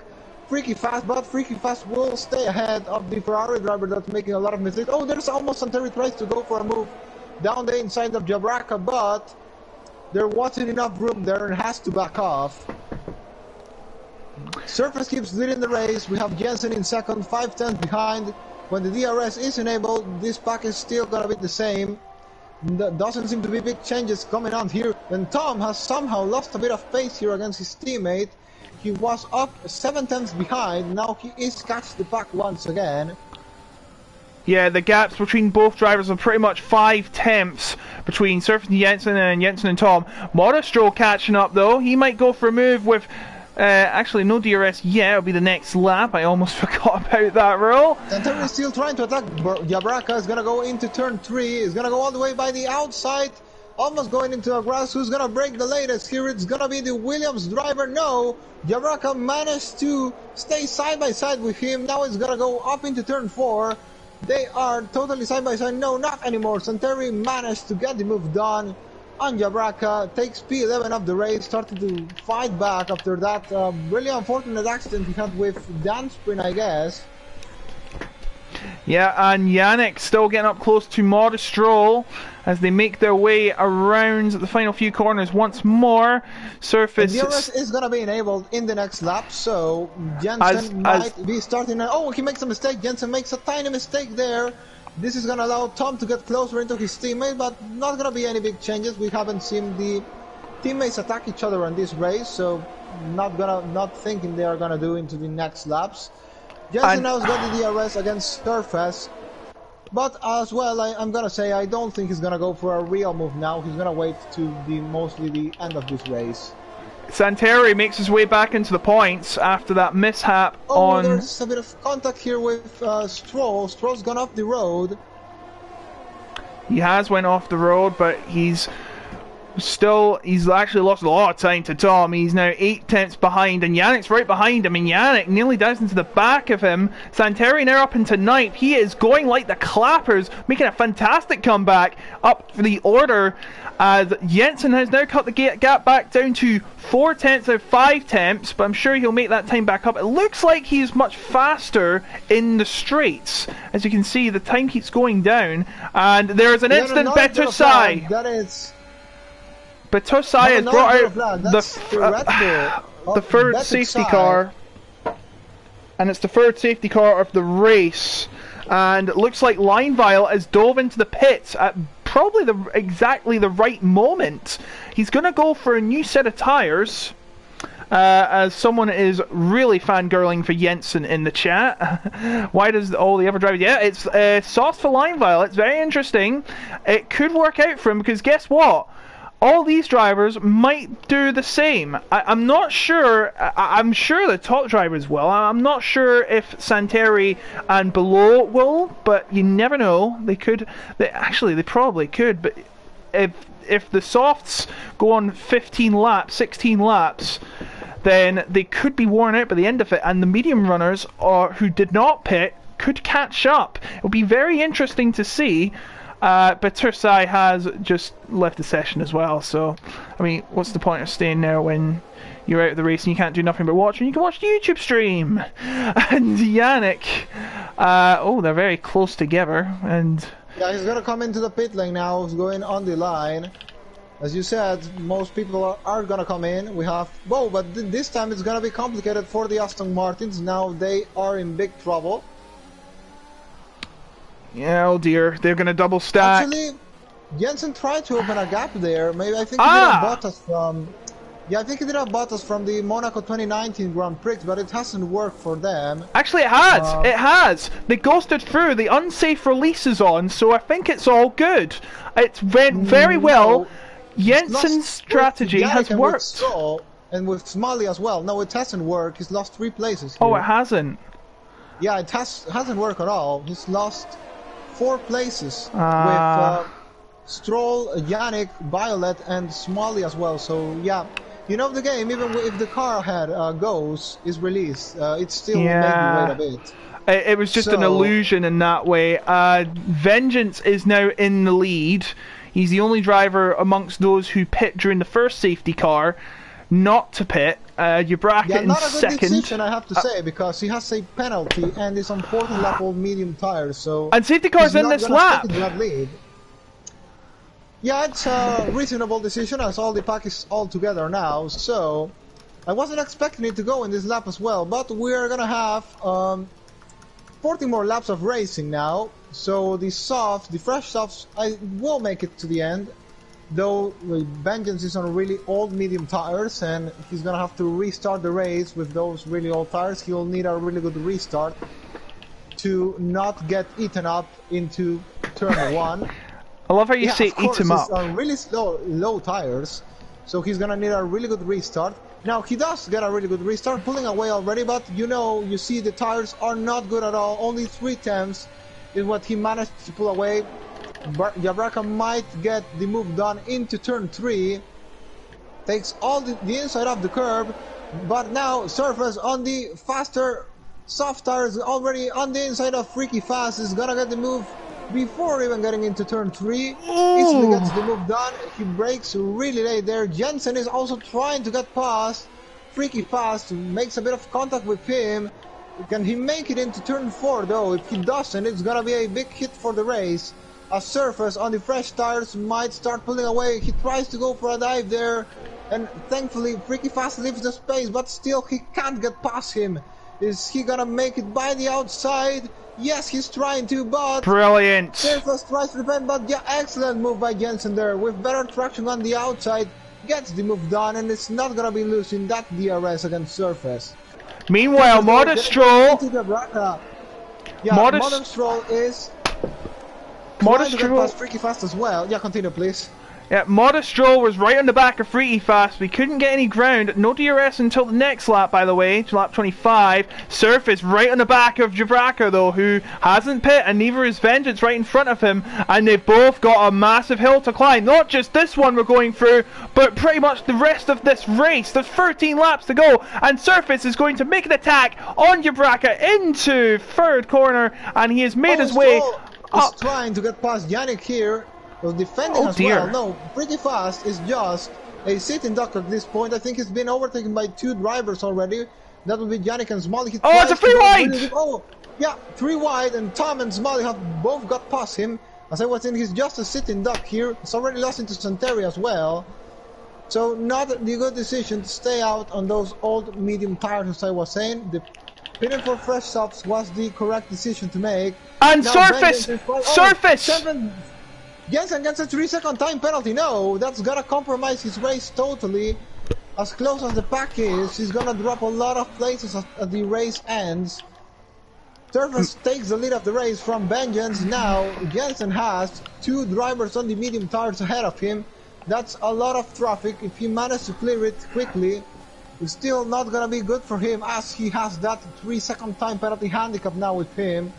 Freaky Fast, but Freaky Fast will stay ahead of the Ferrari driver that's making a lot of mistakes. Oh, there's almost Santeri tries to go for a move down the inside of Jabraka, but there wasn't enough room there and has to back off. Surface keeps leading the race. We have Jensen in second, 5 tenths behind. When the DRS is enabled, this pack is still gonna be the same. There doesn't seem to be big changes coming on here. And Tom has somehow lost a bit of pace here against his teammate. He was up 7 tenths behind. Now he is catching the pack once again. Yeah, the gaps between both drivers are pretty much 5 tenths between Surface and Jensen and Tom. Modestro catching up though. He might go for a move with... actually, no DRS yet. It'll be the next lap. I almost forgot about that rule. Santeri is still trying to attack. Jabraka is going to go into turn 3. He's going to go all the way by the outside. Almost going into a grass. Who's going to break the latest here? It's going to be the Williams driver. No. Jabraka managed to stay side by side with him. Now it's going to go up into turn 4. They are totally side by side. No, not anymore. Santeri managed to get the move done. And Jabraka takes P11 of the race, started to fight back after that really unfortunate accident he had with Dan Sprint, I guess. Yeah, and Yannick still getting up close to Modestro as they make their way around the final few corners once more. Surface... The DRS is going to be enabled in the next lap, so Jensen might be starting... Oh, he makes a mistake. Jensen makes a tiny mistake there. This is going to allow Tom to get closer into his teammate, but not going to be any big changes. We haven't seen the teammates attack each other in this race, so not thinking they are going to do into the next laps. Jensen now's got the DRS against Surface, but as well, I'm going to say I don't think he's going to go for a real move now. He's going to wait to mostly the end of this race. Santeri makes his way back into the points after that mishap on... Oh, there's a bit of contact here with Stroll. Stroll's gone off the road. He has went off the road, but he's actually lost a lot of time to Tom. He's now 8 tenths behind, and Yannick's right behind him, and Yannick nearly down into the back of him. Santeri now up into ninth. He is going like the clappers, making a fantastic comeback up for the order, as Jensen has now cut the gap back down to 4 tenths of 5 tenths, but I'm sure he'll make that time back up. It looks like he's much faster in the straights. As you can see, the time keeps going down, and there's an instant better side. That is... Batusai has brought out the third safety car, and it's the third safety car of the race, and it looks like Lineville has dove into the pits at probably exactly the right moment. He's going to go for a new set of tyres, as someone is really fangirling for Jensen in the chat. Why does all the other drivers... Yeah, it's soft for Lineville. It's very interesting. It could work out for him, because guess what? All these drivers might do the same. I'm not sure. I'm sure the top drivers will. I'm not sure if Santeri and below will, but you never know. They could. They probably could. But if the softs go on 15 laps, 16 laps, then they could be worn out by the end of it, and the medium runners who did not pit could catch up. It'll be very interesting to see. But Tursai has just left the session as well, so I mean, what's the point of staying there when you're out of the race and you can't do nothing but watch? And you can watch the YouTube stream. And Yannick, oh, they're very close together, and yeah, he's gonna come into the pit lane now. He's going on the line. As you said, most people are gonna come in. We have but this time it's gonna be complicated for the Aston Martins. Now they are in big trouble. Yeah, oh dear, they're going to double stack. Actually, Jensen tried to open a gap there. Maybe I think he did have Bottas from... Yeah, I think he did have Bottas from the Monaco 2019 Grand Prix, but it hasn't worked for them. Actually, it has. It has. They ghosted through. The unsafe release is on, so I think it's all good. It went very well. Jensen's strategy has worked. And with Smalley as well. No, it hasn't worked. He's lost 3 places here. Oh, it hasn't? Yeah, it hasn't worked at all. He's lost 4 places with Stroll, Yannick, Violet, and Smalley as well. So yeah, you know the game. Even if the car ahead is released, it still will make you wait a bit. It was just an illusion in that way. Vengeance is now in the lead. He's the only driver amongst those who pit during the first safety car not to pit. Yabraka in not a good second. decision, I have to say, because he has a penalty and it's on 14 lap old medium tires. So and safety cars in this lap. Lead. Yeah, it's a reasonable decision as all the pack is all together now. So I wasn't expecting it to go in this lap as well, but we are gonna have 40 more laps of racing now. So the fresh softs, I will make it to the end. Though Vengeance is on really old medium tires, and he's gonna have to restart the race with those really old tires. He'll need a really good restart to not get eaten up into turn 1. I love how you say eat him up. He's on really low tires, so he's gonna need a really good restart. Now he does get a really good restart, pulling away already, but you see the tires are not good at all. Only 3 tenths is what he managed to pull away. Yabraka might get the move done into turn 3, takes all the inside of the curb, but now Surface on the faster soft tires already on the inside of Freaky Fast is gonna get the move before even getting into turn 3. Easily gets the move done. He brakes really late there. Jensen is also trying to get past Freaky Fast, makes a bit of contact with him. Can he make it into turn 4 though? If he doesn't, it's gonna be a big hit for the race. A Surface on the fresh tires might start pulling away. He tries to go for a dive there, and thankfully Freaky Fast leaves the space, but still he can't get past him. Is he gonna make it by the outside? Yes, he's trying to, but brilliant. Surface tries to defend, but yeah, excellent move by Jensen there with better traction on the outside. Gets the move done, and it's not gonna be losing that DRS against Surface. Meanwhile, Modest Stroll. Yeah, Modest Stroll is. Modest Stroll. Freaky Fast as well. Yeah, continue, please. Yeah, Modestro was right on the back of Freaky Fast. We couldn't get any ground. No DRS until the next lap, by the way, to lap 25. Surface right on the back of Jabraka, though, who hasn't pit, and neither is Vengeance right in front of him. And they've both got a massive hill to climb. Not just this one we're going through, but pretty much the rest of this race. There's 13 laps to go, and Surface is going to make an attack on Jabraka into third corner, and he has made his way up. He's trying to get past Yannick here. Was defending as well. No, Pretty Fast is just a sitting duck at this point. I think he's been overtaken by 2 drivers already. That would be Yannick and Smalley. Oh, it's a 3 wide! Oh, yeah, 3 wide, and Tom and Smalley have both got past him. As I was saying, he's just a sitting duck here. He's already lost into Santeria as well. So not the good decision to stay out on those old medium tires, as I was saying. The pitting for fresh softs was the correct decision to make. And now Surface! Surface! Jensen gets a 3-second time penalty. No, that's gonna compromise his race totally. As close as the pack is, he's gonna drop a lot of places as the race ends. Surface takes the lead of the race from Vengeance. Now Jensen has 2 drivers on the medium tires ahead of him. That's a lot of traffic. If he manages to clear it quickly, it's still not gonna be good for him, as he has that 3-second time penalty handicap now with him.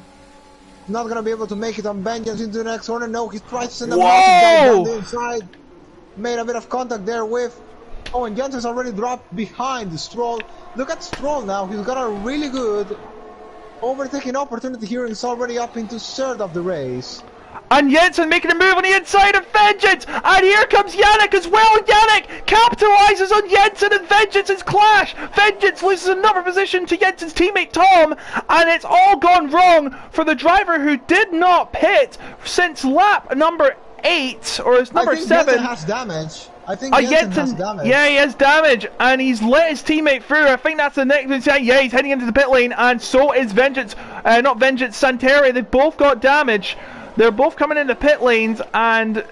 Not gonna be able to make it on Vengeance into the next corner. No, he tries to send a massive guy down the inside. Made a bit of contact there with... Oh, and Jensen's already dropped behind Stroll. Look at Stroll now. He's got a really good overtaking opportunity here, and he's already up into 3rd of the race. And Jensen making a move on the inside of Vengeance, and here comes Yannick as well. Yannick capitalizes on Jensen and Vengeance's clash. Vengeance loses another position to Jensen's teammate Tom, and it's all gone wrong for the driver who did not pit since lap number 8, or is number 7. Jensen has damage. I think Jensen has damage. Yeah, he has damage, and he's let his teammate through. I think that's the next. Yeah, he's heading into the pit lane, and so is Vengeance. Not Vengeance, Santeria. They've both got damage. They're both coming into pit lanes, and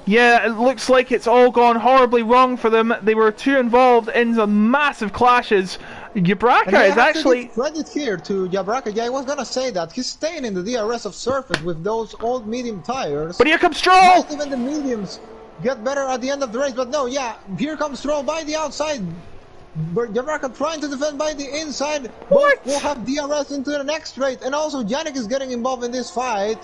yeah, it looks like it's all gone horribly wrong for them. They were too involved in some massive clashes. Jabraka is actually... Credit here to Jabraka. Yeah, I was gonna say that. He's staying in the DRS of Surface with those old medium tires. But here comes Stroll! Not even the mediums get better at the end of the race, but no, yeah, here comes Stroll by the outside. Jabraka trying to defend by the inside. What? Both will have DRS into the next straight, and also Yannick is getting involved in this fight.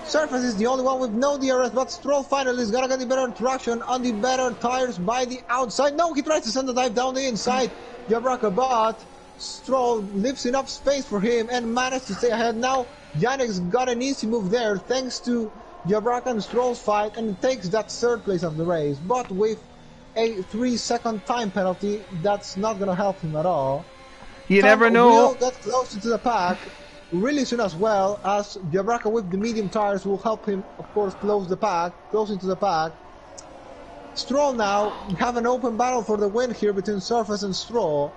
Surface is the only one with no DRS, but Stroll finally is gonna get the better traction on the better tires by the outside. No, he tries to send a dive down the inside. Jabraka, but Stroll leaves enough space for him and managed to stay ahead. Now Yannick's got an easy move there thanks to Jabraka and Stroll's fight, and takes that 3rd place of the race, but with a 3-second time penalty. That's not gonna help him at all. You never know. Will get closer to the pack really soon, as well as Jabraka with the medium tires will help him, of course, close into the pack. Stroll now have an open battle for the win here between Surface and Stroll.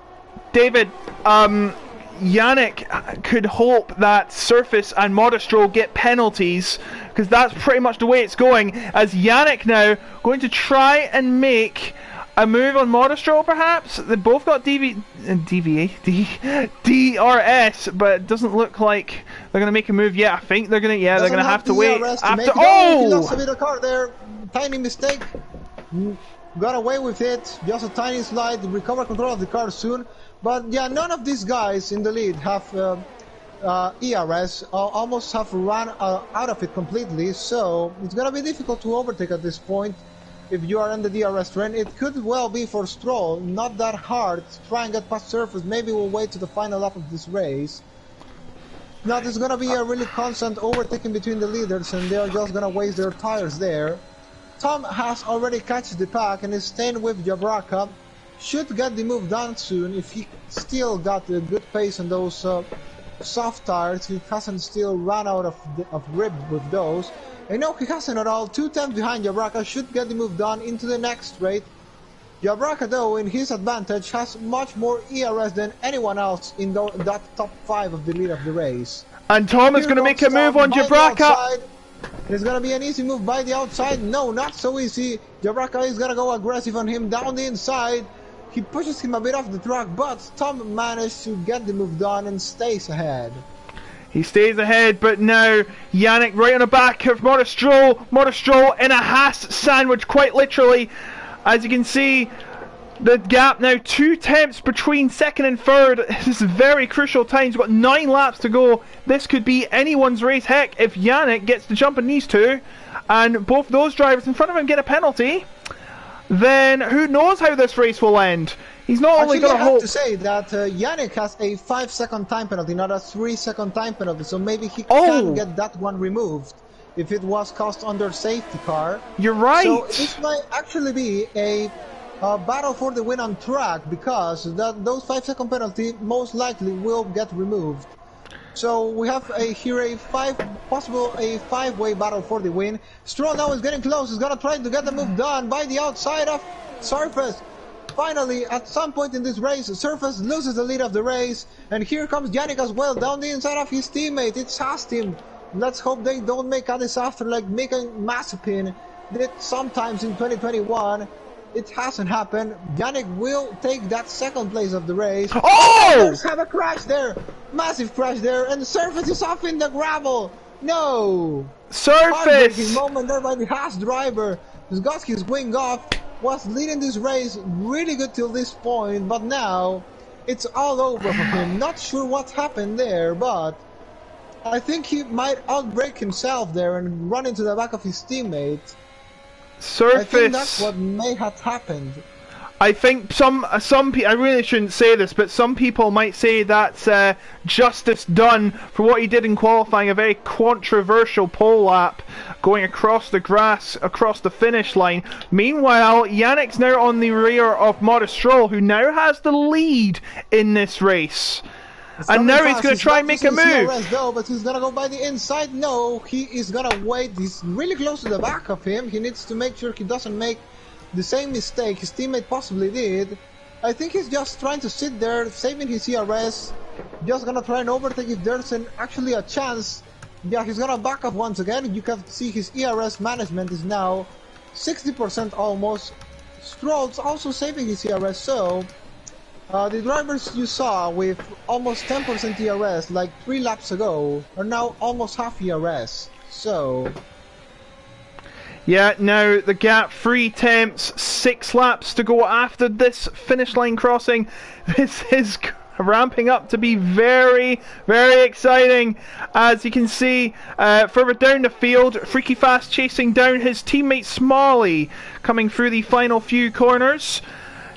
David, Yannick could hope that Surface and Modestro get penalties, because that's pretty much the way it's going, as Yannick now going to try and make a move on Modestro, perhaps. They both got DRS, but it doesn't look like they're going to make a move yet. I think they're going to, they're going to have to wait. He lost a bit of car there. Tiny mistake. Got away with it. Just a tiny slide. Recover control of the car soon. But yeah, none of these guys in the lead have ERS. Almost have run out of it completely. So it's going to be difficult to overtake at this point. If you are in the DRS trend, it could well be for Stroll. Not that hard to try and get past Surface. Maybe we'll wait to the final lap of this race. Now there's gonna be a really constant overtaking between the leaders, and they're just gonna waste their tires there. Tom has already catched the pack and is staying with Jabraka. Should get the move done soon if he still got a good pace on those soft tires. He hasn't still run out of grip with those. And no, he hasn't at all. 2 tenths behind Jabraka, should get the move done into the next straight. Jabraka, though, in his advantage, has much more ERS than anyone else in that top 5 of the lead of the race. And Tom is going to make a move on Jabraka. There's going to be an easy move by the outside. No, not so easy. Jabraka is going to go aggressive on him down the inside. He pushes him a bit off the track, but Tom managed to get the move done and stays ahead. He stays ahead, but now Yannick right on the back of Modestroll. Modestroll in a Haas sandwich, quite literally. As you can see, the gap now 2 tenths between second and third. This is very crucial times. We've got 9 laps to go. This could be anyone's race. Heck, if Yannick gets to jump in these two, and both those drivers in front of him get a penalty, then who knows how this race will end. He's not only going to hold... I have to say that Yannick has a 5-second time penalty, not a 3-second time penalty, so maybe he can get that one removed if it was caused under safety car. You're right! So this might actually be a battle for the win on track, because those 5-second penalty most likely will get removed. So we have here a 5-way battle for the win. Stroll now is getting close. He's gonna try to get the move done by the outside of Surface. Finally, at some point in this race, Surface loses the lead of the race, and here comes Yannick as well, down the inside of his teammate. It's Haas team. Let's hope they don't make a disaster like Mika Mazepin did sometimes in 2021. It hasn't happened. Yannick will take that second place of the race. Oh! There's have a crash there, massive crash there, and Surface is off in the gravel. No! Surface! Heartbreaking moment there by the Haas driver. He's got his wing off. Was leading this race really good till this point, but now it's all over for him. Not sure what happened there, but I think he might outbrake himself there and run into the back of his teammate. Surface. I think that's what may have happened. I think some people, I really shouldn't say this, but some people might say that's justice done for what he did in qualifying, a very controversial pole lap, going across the grass, across the finish line. Meanwhile, Yannick's now on the rear of Modestroll, who now has the lead in this race. And now he's going to try and make a move. CRS though, but he's going to go by the inside. No, he is going to wait. He's really close to the back of him. He needs to make sure he doesn't make the same mistake his teammate possibly did. I think he's just trying to sit there, saving his ERS. Just gonna try and overtake if there's actually a chance. Yeah, he's gonna back up once again. You can see his ERS management is now 60% almost. Stroll's also saving his ERS, so the drivers you saw with almost 10% ERS like 3 laps ago are now almost half ERS. So yeah, now the gap 3 tenths, 6 laps to go after this finish line crossing. This is ramping up to be very, very exciting. As you can see, further down the field, Freaky Fast chasing down his teammate Smalley, coming through the final few corners.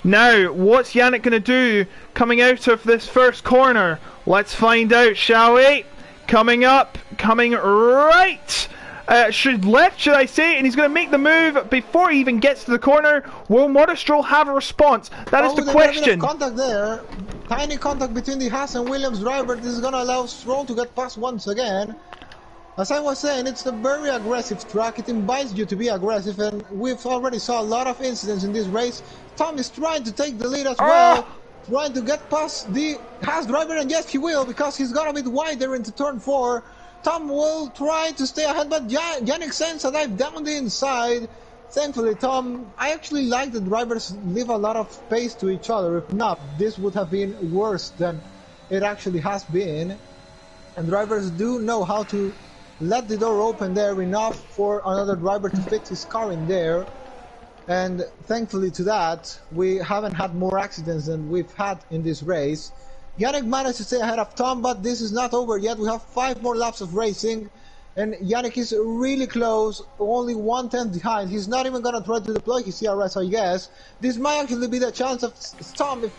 Now, what's Yannick going to do coming out of this first corner? Let's find out, shall we? Coming up, coming right. Left, should I say, and he's going to make the move before he even gets to the corner. Will Modestroll have a response? That is the question. Contact there. Tiny contact between the Haas and Williams driver. This is going to allow Stroll to get past once again. As I was saying, it's a very aggressive track. It invites you to be aggressive, and we've already saw a lot of incidents in this race. Tom is trying to take the lead as well. Trying to get past the Haas driver, and yes, he will, because he's got a bit wider into turn 4. Tom will try to stay ahead, but Yannick sends a dive down the inside. Thankfully, Tom, I actually like the drivers leave a lot of space to each other. If not, this would have been worse than it actually has been. And drivers do know how to let the door open there enough for another driver to fix his car in there. And thankfully to that, we haven't had more accidents than we've had in this race. Yannick managed to stay ahead of Tom, but this is not over yet. We have 5 more laps of racing, and Yannick is really close, only 1/10 behind. He's not even going to try to deploy his CRS, I guess. This might actually be the chance of Tom if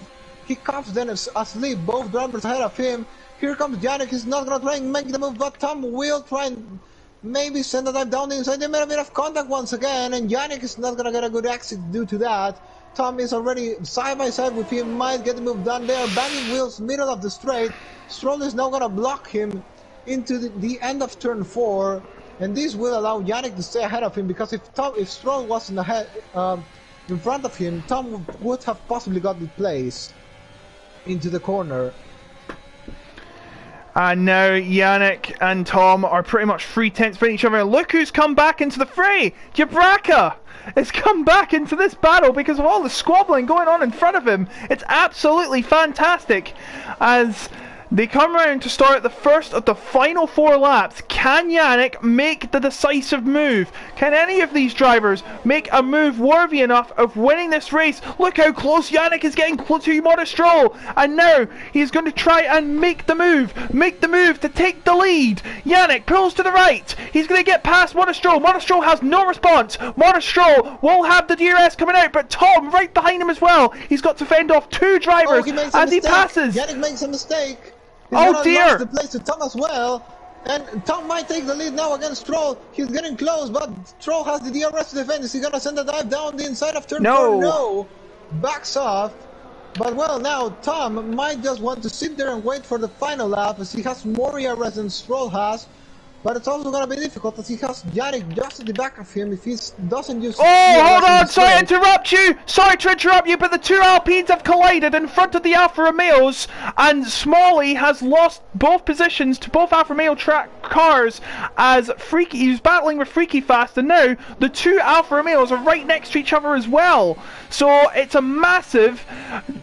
he comes then asleep. Both drivers ahead of him. Here comes Yannick. He's not going to try and make the move, but Tom will try and maybe send a dive down the inside. They made a bit of contact once again, and Yannick is not going to get a good exit due to that. Tom is already side by side with him, might get the move done there, banging wheels, middle of the straight. Stroll is now going to block him into the end of turn 4, and this will allow Yannick to stay ahead of him, because if Stroll wasn't ahead, in front of him, Tom would have possibly got the place into the corner. And now Yannick and Tom are pretty much 3 tenths behind each other. And look who's come back into the fray! Jabraka has come back into this battle because of all the squabbling going on in front of him. It's absolutely fantastic as They come around to start the first of the final 4 laps. Can Yannick make the decisive move? Can any of these drivers make a move worthy enough of winning this race? Look how close Yannick is getting close to Monastrol. And now he's going to try and make the move to take the lead. Yannick pulls to the right. He's going to get past Monastrol. Monastrol has no response. Monastrol will have the DRS coming out, but Tom right behind him as well. He's got to fend off 2 drivers as he passes. Yannick makes a mistake. Oh dear! The place to Tom as well, and Tom might take the lead now against Stroll. He's getting close, but Stroll has the DRS to defend. Is he gonna send a dive down the inside of turn 4? No, backs off. But well, now Tom might just want to sit there and wait for the final lap, as he has more DRS than Stroll has. But it's also going to be difficult as he has Yannick just at the back of him if he doesn't use... Oh, hold on! Sorry to interrupt you! Sorry to interrupt you, but the 2 Alpines have collided in front of the Alfa Romeos, and Smalley has lost both positions to both Alfa Romeo track cars as he was battling with Freaky Fast, and now the 2 Alfa Romeos are right next to each other as well. So it's a massive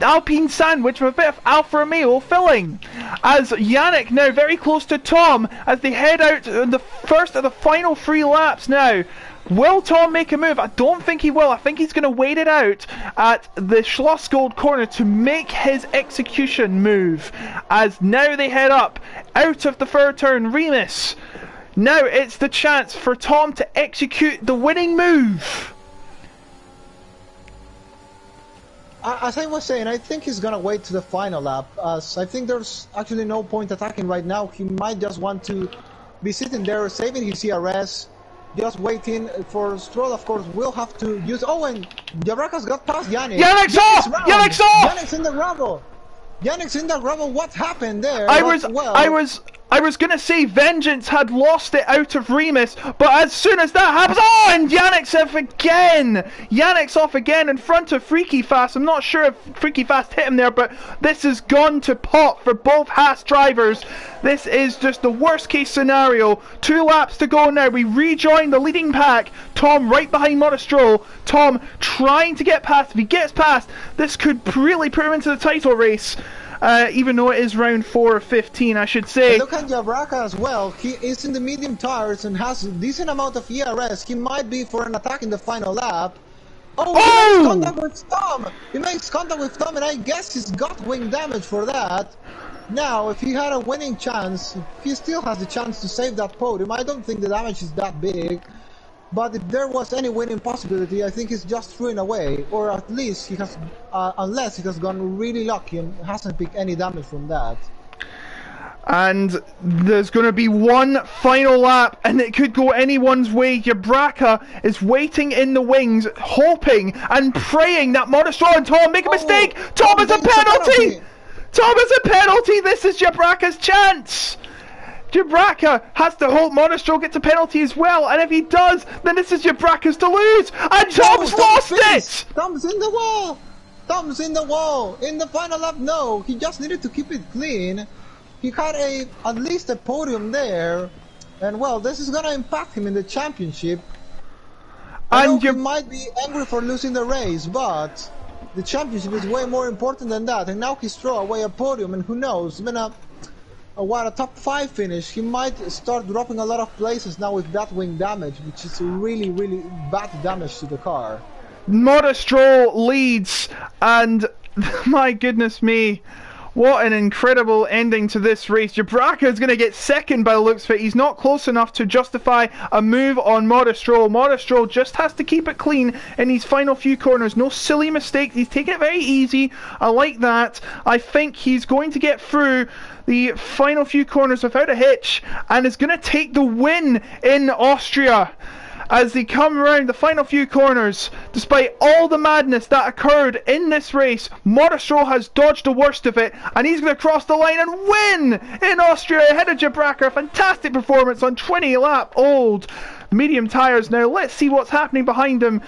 Alpine sandwich with a bit of Alfa Romeo filling. As Yannick now very close to Tom as they head out in the first of the final 3 laps now. Will Tom make a move? I don't think he will. I think he's going to wait it out at the Schlossgold corner to make his execution move. As now they head up out of the 3rd turn. Remus. Now it's the chance for Tom to execute the winning move. As I was saying, I think he's gonna wait to the final lap, as I think there's actually no point attacking right now. He might just want to be sitting there, saving his CRS, just waiting for Stroll. Of course, will have to use... Oh, and Jabraka's got past Yannick. Yannick's off! Yannick's off! Yannick's in the rubble! Yannick's in the rubble. What happened there? I was gonna say Vengeance had lost it out of Remus, but as soon as that happens, oh, and Yannick's off again! Yannick's off again in front of Freaky Fast. I'm not sure if Freaky Fast hit him there, but this has gone to pot for both Haas drivers. This is just the worst case scenario. 2 laps to go now. We rejoin the leading pack. Tom right behind Monastrol. Tom trying to get past. If he gets past, this could really put him into the title race. Even though it is round 4 of 15, I should say. But look at Jabraka as well. He is in the medium tires and has a decent amount of ERS. He might be for an attack in the final lap. Oh! He makes contact with Tom! He makes contact with Tom, and I guess he's got wing damage for that. Now, if he had a winning chance, he still has the chance to save that podium. I don't think the damage is that big. But if there was any winning possibility, I think he's just throwing away, or at least he has, unless he has gone really lucky and hasn't picked any damage from that. And there's going to be one final lap, and it could go anyone's way. Jabraka is waiting in the wings, hoping and praying that Monastrol and Tom make a mistake. Tom has a penalty! Tom has a penalty! This is Jabraka's chance! Jabraka has to hope Monastrol gets a penalty as well, and if he does, then this is Jabraka's to lose, and Tom's lost it! Tom's in the wall! Tom's in the wall! In the final lap, no! He just needed to keep it clean. He had at least a podium there, and well, this is gonna impact him in the championship. I know he might be angry for losing the race, but the championship is way more important than that, and now he's thrown away a podium, and who knows, even a top 5 finish, he might start dropping a lot of places now with that wing damage, which is really, really bad damage to the car. Monastrol leads, and my goodness me, what an incredible ending to this race. Jabraka is going to get second by the looks of it. He's not close enough to justify a move on Monastrol. Monastrol just has to keep it clean in these final few corners. No silly mistakes. He's taking it very easy. I like that. I think he's going to get through the final few corners without a hitch and is going to take the win in Austria. As they come around the final few corners, despite all the madness that occurred in this race, Monastrol has dodged the worst of it, and he's going to cross the line and win in Austria ahead of Jabraka. Fantastic performance on 20-lap-old medium tyres. Now let's see what's happening behind him.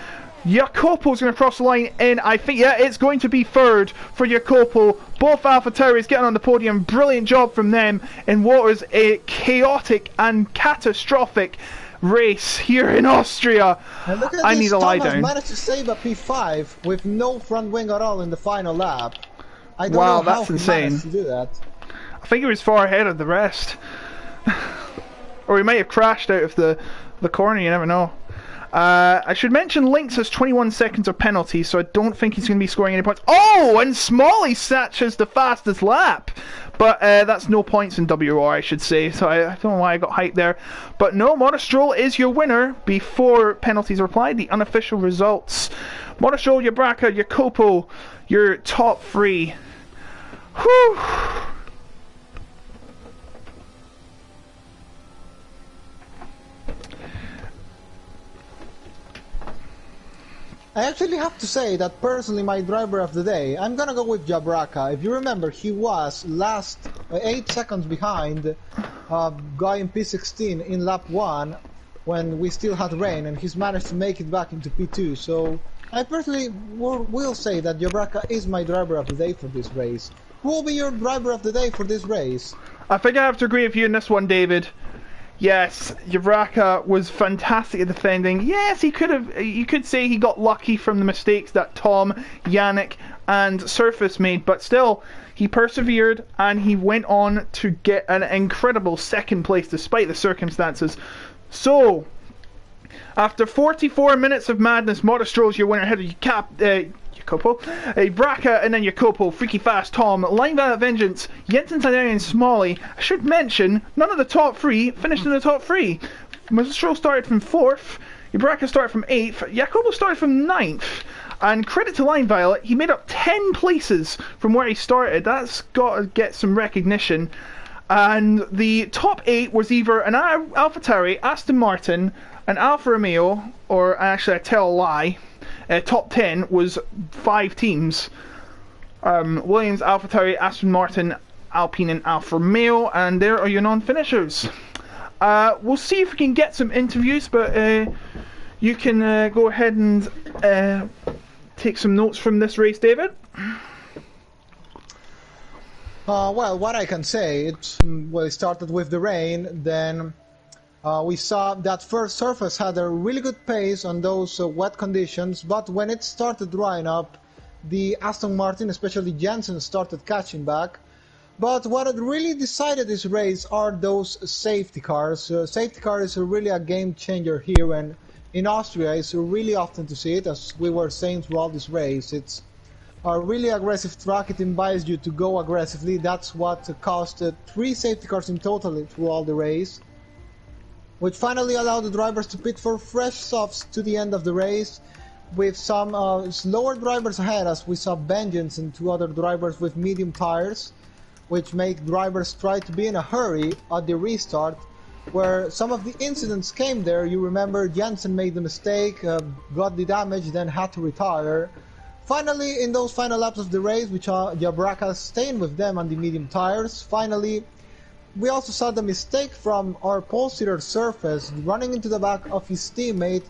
Jacopo's going to cross the line in, I think, yeah, it's going to be third for Jacopo. Both AlphaTauris getting on the podium. Brilliant job from them in what was a chaotic and catastrophic race here in Austria. I need a lie down. Thomas managed to save a P5 with no front wing at all in the final lap. I don't know how he managed to do that. I think he was far ahead of the rest. Or he might have crashed out of the corner, you never know. I should mention Lynx has 21 seconds of penalty, so I don't think he's going to be scoring any points. Oh, and Smalley snatches the fastest lap. But that's no points in WOR, I should say, so I don't know why I got hyped there. But no, Monostroll is your winner before penalties are applied. The unofficial results. Monostroll, Yabraka, Jacopo, your top three. Whew. I actually have to say that personally my driver of the day, I'm gonna go with Jabraka. If you remember, he was last 8 seconds behind guy in P16 in lap 1 when we still had rain, and he's managed to make it back into P2. So I personally will say that Jabraka is my driver of the day for this race. Who will be your driver of the day for this race? I think I have to agree with you in this one, David. Yes, Jabraka was fantastic at defending. Yes, he could have. You could say he got lucky from the mistakes that Tom, Yannick, and Surface made, but still, he persevered and he went on to get an incredible second place despite the circumstances. So, after 44 minutes of madness, Monostroll's your winner ahead of Jacopo, Bracca, and then Jacopo, Freaky Fast, Tom, Line Violet Vengeance, Jensen Tadarian, and Smalley. I should mention, none of the top three finished in the top three. Monostroll started from 4th, Bracca started from 8th, Jacopo started from 9th. And credit to Line Violet, he made up 10 places from where he started. That's got to get some recognition. And the top 8 was either an AlphaTauri, Aston Martin, an Alfa Romeo, or actually I tell a lie, top 10 was 5 teams. Williams, AlphaTauri, Aston Martin, Alpine and Alfa Romeo, and there are your non-finishers. We'll see if we can get some interviews, but you can go ahead and take some notes from this race, David. Well, what I can say, it started with the rain, then we saw that first surface had a really good pace on those wet conditions, but when it started drying up, the Aston Martin, especially Jensen, started catching back. But what had really decided this race are those safety cars. Safety car is really a game changer here, and in Austria it's really often to see it, as we were saying throughout this race. It's a really aggressive track, it invites you to go aggressively. That's what caused 3 safety cars in total throughout the race, which finally allowed the drivers to pit for fresh softs to the end of the race, with some slower drivers ahead, as we saw Vengeance and 2 other drivers with medium tires, which make drivers try to be in a hurry at the restart. Where some of the incidents came there, you remember Jensen made the mistake, got the damage, then had to retire. Finally, in those final laps of the race, which are Jabraka staying with them on the medium tires, finally we also saw the mistake from our pole sitter Surface running into the back of his teammate,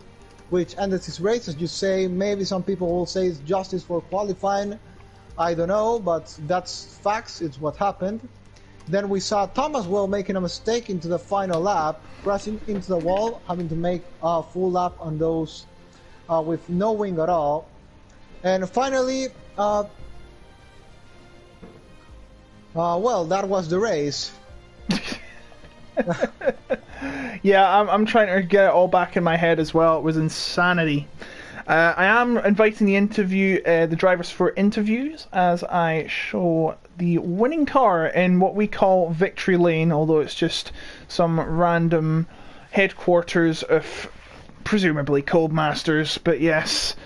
which ended his race, as you say. Maybe some people will say it's justice for qualifying, I don't know, but that's facts, it's what happened. Then we saw Tom as well making a mistake into the final lap, crashing into the wall, having to make a full lap on those with no wing at all. And finally, well, that was the race. Yeah, I'm trying to get it all back in my head as well. It was insanity. I am inviting the drivers for interviews as I show the winning car in what we call Victory Lane, although it's just some random headquarters of presumably Codemasters. But yes,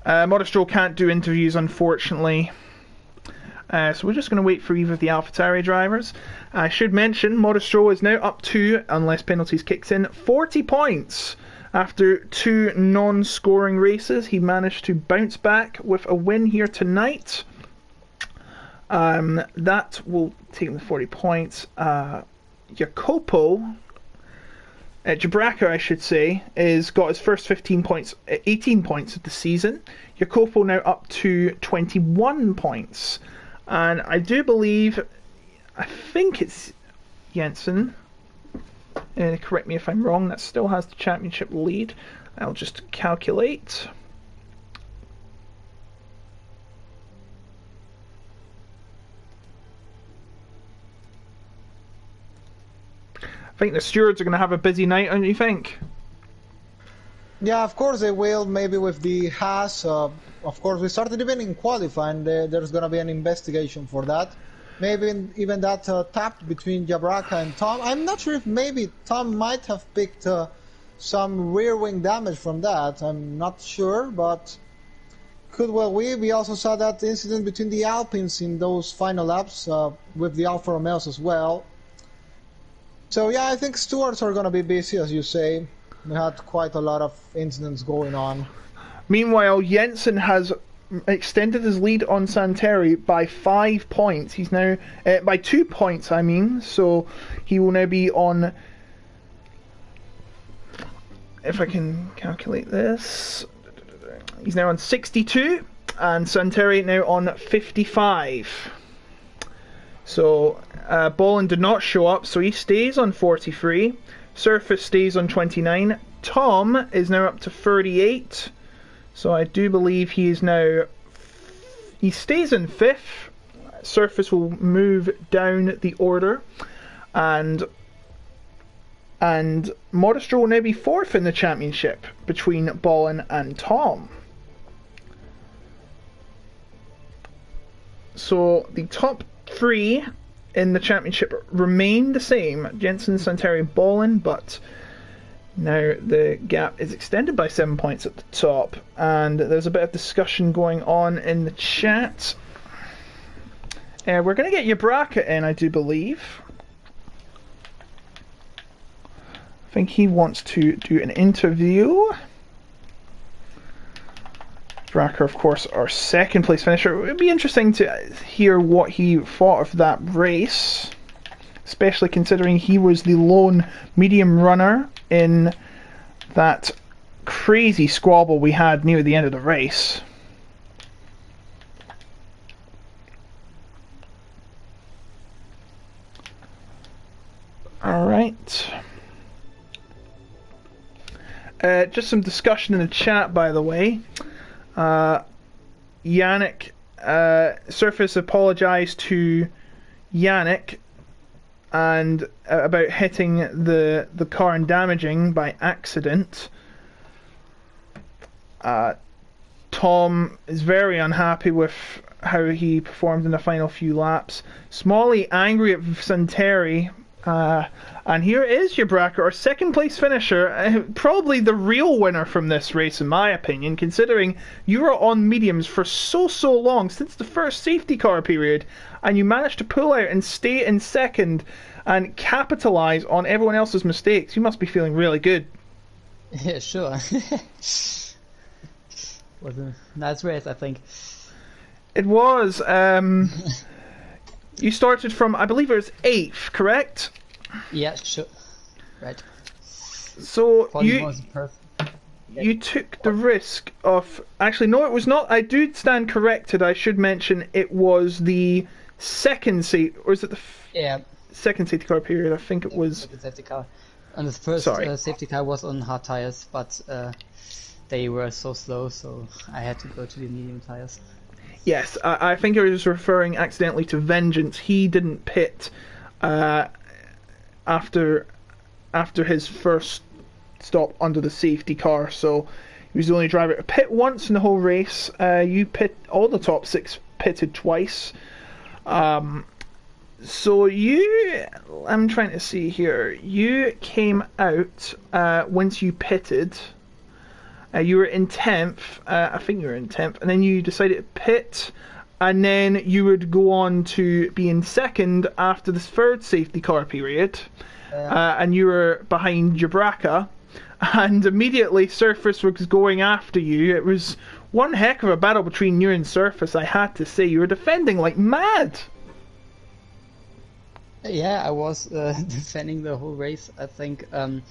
Monostroll can't do interviews, unfortunately. So we're just going to wait for either of the AlphaTauri drivers. I should mention, Monostroll is now up to, unless penalties kicks in, 40 points. After 2 non-scoring races, he managed to bounce back with a win here tonight. That will take him to 40 points. Jacopo, Jabraka, I should say, is got his first 18 points of the season. Jacopo now up to 21 points. And I do believe, I think it's Jensen. Correct me if I'm wrong, that still has the championship lead. I'll just calculate. think the stewards are going to have a busy night, don't you think? Yeah, of course they will. Maybe with the Haas. Of course, we started even in qualifying. There's going to be an investigation for that. Maybe even that tap between Jabraka and Tom. I'm not sure if maybe Tom might have picked some rear wing damage from that. I'm not sure, but could well be. We also saw that incident between the Alpines in those final laps with the Alfa Romeos as well. So yeah, I think stewards are going to be busy, as you say. We had quite a lot of incidents going on. Meanwhile, Jensen has extended his lead on Santeri by 5 points. He's now by 2 points, I mean. So he will now be on. If I can calculate this, he's now on 62, and Santeri now on 55. So Bolin did not show up, so he stays on 43. Surface stays on 29. Tom is now up to 38. So I do believe he is now. He stays in 5th. Surface will move down the order. And Modestro will now be 4th in the championship between Bolin and Tom. So the top 3 in the championship remain the same, Jensen, Santeri, Bolin, but now the gap is extended by 7 points at the top, and there's a bit of discussion going on in the chat. We're going to get Jabraka in, I do believe. I think he wants to do an interview. Jabraka, of course, our 2nd place finisher. It would be interesting to hear what he thought of that race, especially considering he was the lone medium runner in that crazy squabble we had near the end of the race. Alright. Just some discussion in the chat, by the way. Yannick, Surface apologised to Yannick and about hitting the car and damaging by accident. Tom is very unhappy with how he performed in the final few laps. Smalley angry at Santeri. And here is Jabraka, our 2nd place finisher, probably the real winner from this race in my opinion, considering you were on mediums for so long, since the first safety car period, and you managed to pull out and stay in 2nd and capitalise on everyone else's mistakes. You must be feeling really good. Yeah, sure. Was a nice race, I think. It was. You started from, I believe it was 8th, correct? Yeah, sure. Right. So you took the risk of... Actually, no, it was not. I do stand corrected. I should mention it was the 2nd seat, or is it the 2nd safety car period? I think it was... The safety car. And the first safety car was on hard tires, but they were so slow, so I had to go to the medium tires. Yes, I think I was referring accidentally to Vengeance. He didn't pit after his first stop under the safety car, so he was the only driver to pit once in the whole race. You pit all the top 6 pitted twice. So I'm trying to see here. You came out once you pitted. You were in 10th, I think you were in 10th, and then you decided to pit, and then you would go on to be in 2nd after the 3rd safety car period, and you were behind Jabraka, and immediately Surface was going after you. It was one heck of a battle between you and Surface, I had to say. You were defending like mad. Yeah, I was defending the whole race. I think I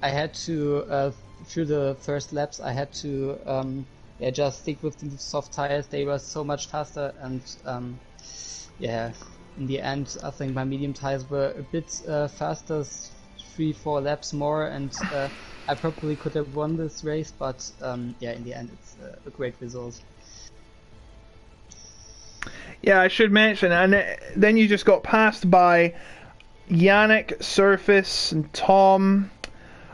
had to... through the first laps, I had to just stick with the soft tires. They were so much faster, and in the end, I think my medium tires were a bit faster, 3-4 laps more, and I probably could have won this race. But in the end, it's a great result. Yeah, I should mention, and then you just got passed by Yannick, Surface, and Tom,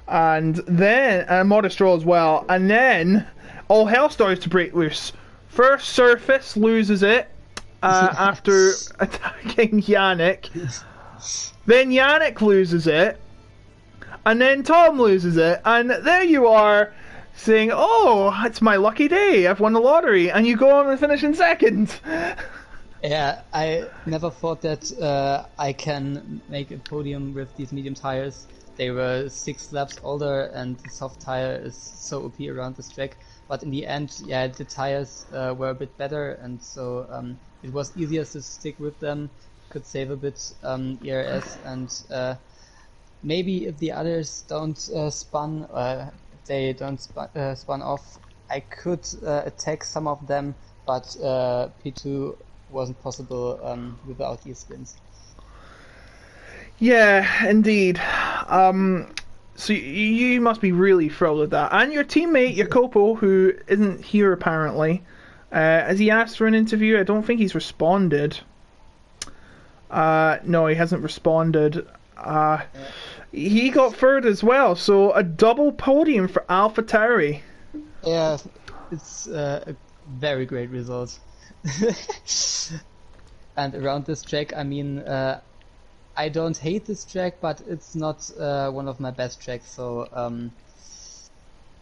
and then Modestro as well, and then all hell starts to break loose. First, Surface loses it after attacking Yannick. Then Yannick loses it, and then Tom loses it, and there you are saying, "Oh, it's my lucky day! I've won the lottery," and you go on and finish in second. Yeah, I never thought that I can make a podium with these medium tires. They were 6 laps older, and the soft tire is so OP around this track. But in the end, yeah, the tires were a bit better, and so it was easier to stick with them. Could save a bit ERS, and maybe if the others don't spun off, I could attack some of them, but P2 wasn't possible without these spins. Yeah, indeed. So you must be really thrilled with that. And your teammate, Jacopo, who isn't here apparently, has he asked for an interview? I don't think he's responded. No, he hasn't responded. He got third as well, so a double podium for AlphaTauri. Yeah, it's a very great result. And around this track, I mean, I don't hate this track, but it's not one of my best tracks, so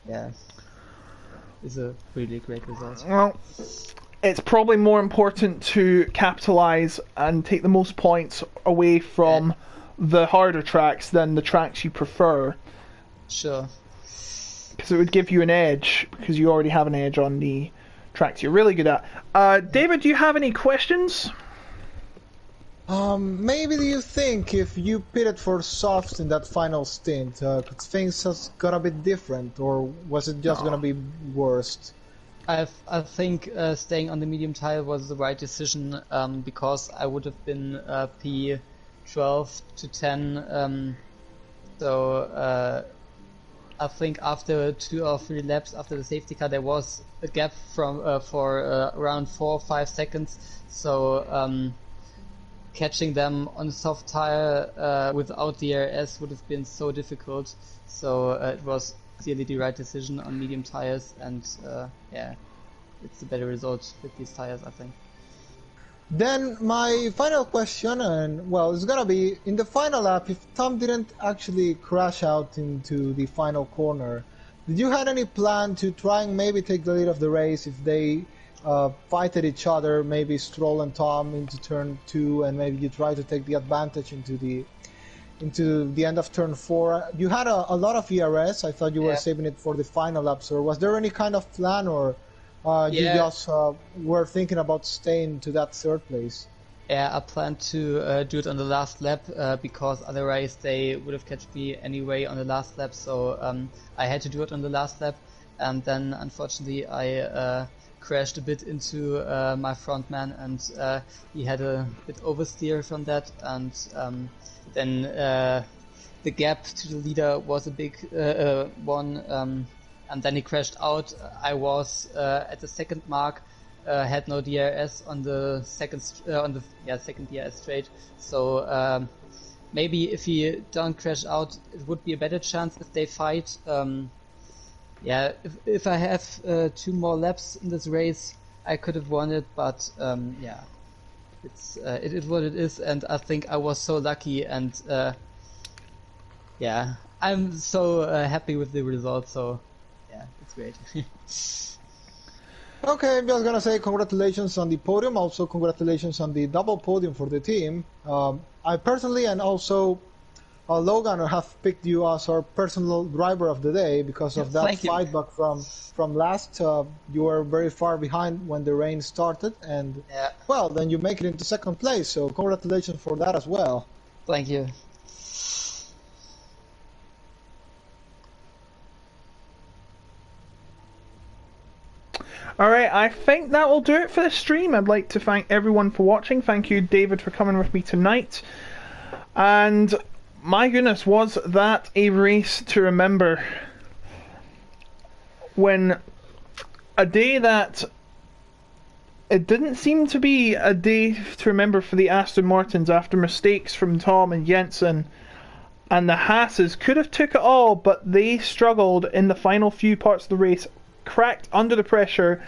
yeah, it's a really great result. Well, it's probably more important to capitalize and take the most points away from the harder tracks than the tracks you prefer. Sure. Because it would give you an edge, because you already have an edge on the tracks you're really good at. David, do you have any questions? Maybe do you think if you pitted for softs in that final stint, could things have got a bit different, or was it just gonna be worst? I think staying on the medium tire was the right decision, because I would have been P12 to 10, so I think after 2 or 3 laps after the safety car there was a gap for around 4 or 5 seconds, so catching them on a soft tire without DRS would have been so difficult, so it was clearly the right decision on medium tires, and yeah, it's a better result with these tires, I think. Then my final question, and well, it's gonna be in the final lap, if Tom didn't actually crash out into the final corner, did you had any plan to try and maybe take the lead of the race if they fight at each other, maybe Stroll and Tom into turn 2, and maybe you try to take the advantage into the end of turn 4? You had a lot of ERS. I thought you were saving it for the final lap. So was there any kind of plan, or you just were thinking about staying to that 3rd place? Yeah, I planned to do it on the last lap because otherwise they would have catched me anyway on the last lap. So I had to do it on the last lap, and then unfortunately I crashed a bit into my front man, and he had a bit oversteer from that, and then the gap to the leader was a big one, and then he crashed out. I was at the 2nd mark, had no DRS on the second DRS straight, so maybe if he don't crash out it would be a better chance if they fight. Yeah, if I have 2 more laps in this race, I could have won it, but yeah, it is what it is, and I think I was so lucky, and yeah, I'm so happy with the result, so yeah, it's great. Okay, I'm just gonna say congratulations on the podium, also congratulations on the double podium for the team. I personally, and also Logan, have picked you as our personal driver of the day because of that fight back from last. You were very far behind when the rain started, and well, then you make it into 2nd place. So congratulations for that as well. Thank you. Alright, I think that will do it for the stream. I'd like to thank everyone for watching. Thank you, David, for coming with me tonight. And my goodness, was that a race to remember. When a day that it didn't seem to be a day to remember for the Aston Martins after mistakes from Tom and Jensen. And the Haas's could have took it all, but they struggled in the final few parts of the race, cracked under the pressure,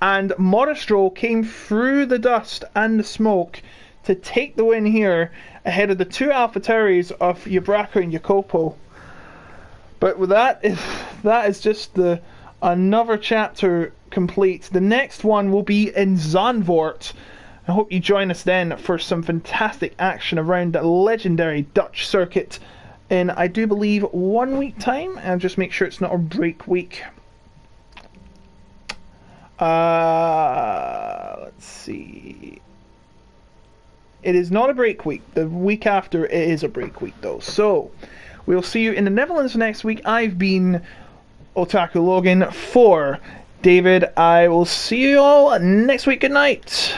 and Moristro came through the dust and the smoke to take the win here ahead of the two AlphaTauris of Yabraca and Jacopo. But with that is just another chapter complete. The next one will be in Zandvoort. I hope you join us then for some fantastic action around the legendary Dutch circuit in, I do believe, 1 week time. And just make sure it's not a break week. Let's see. It is not a break week. The week after it is a break week though. So we'll see you in the Netherlands next week. I've been Otaku Logan for David. I will see you all next week. Good night.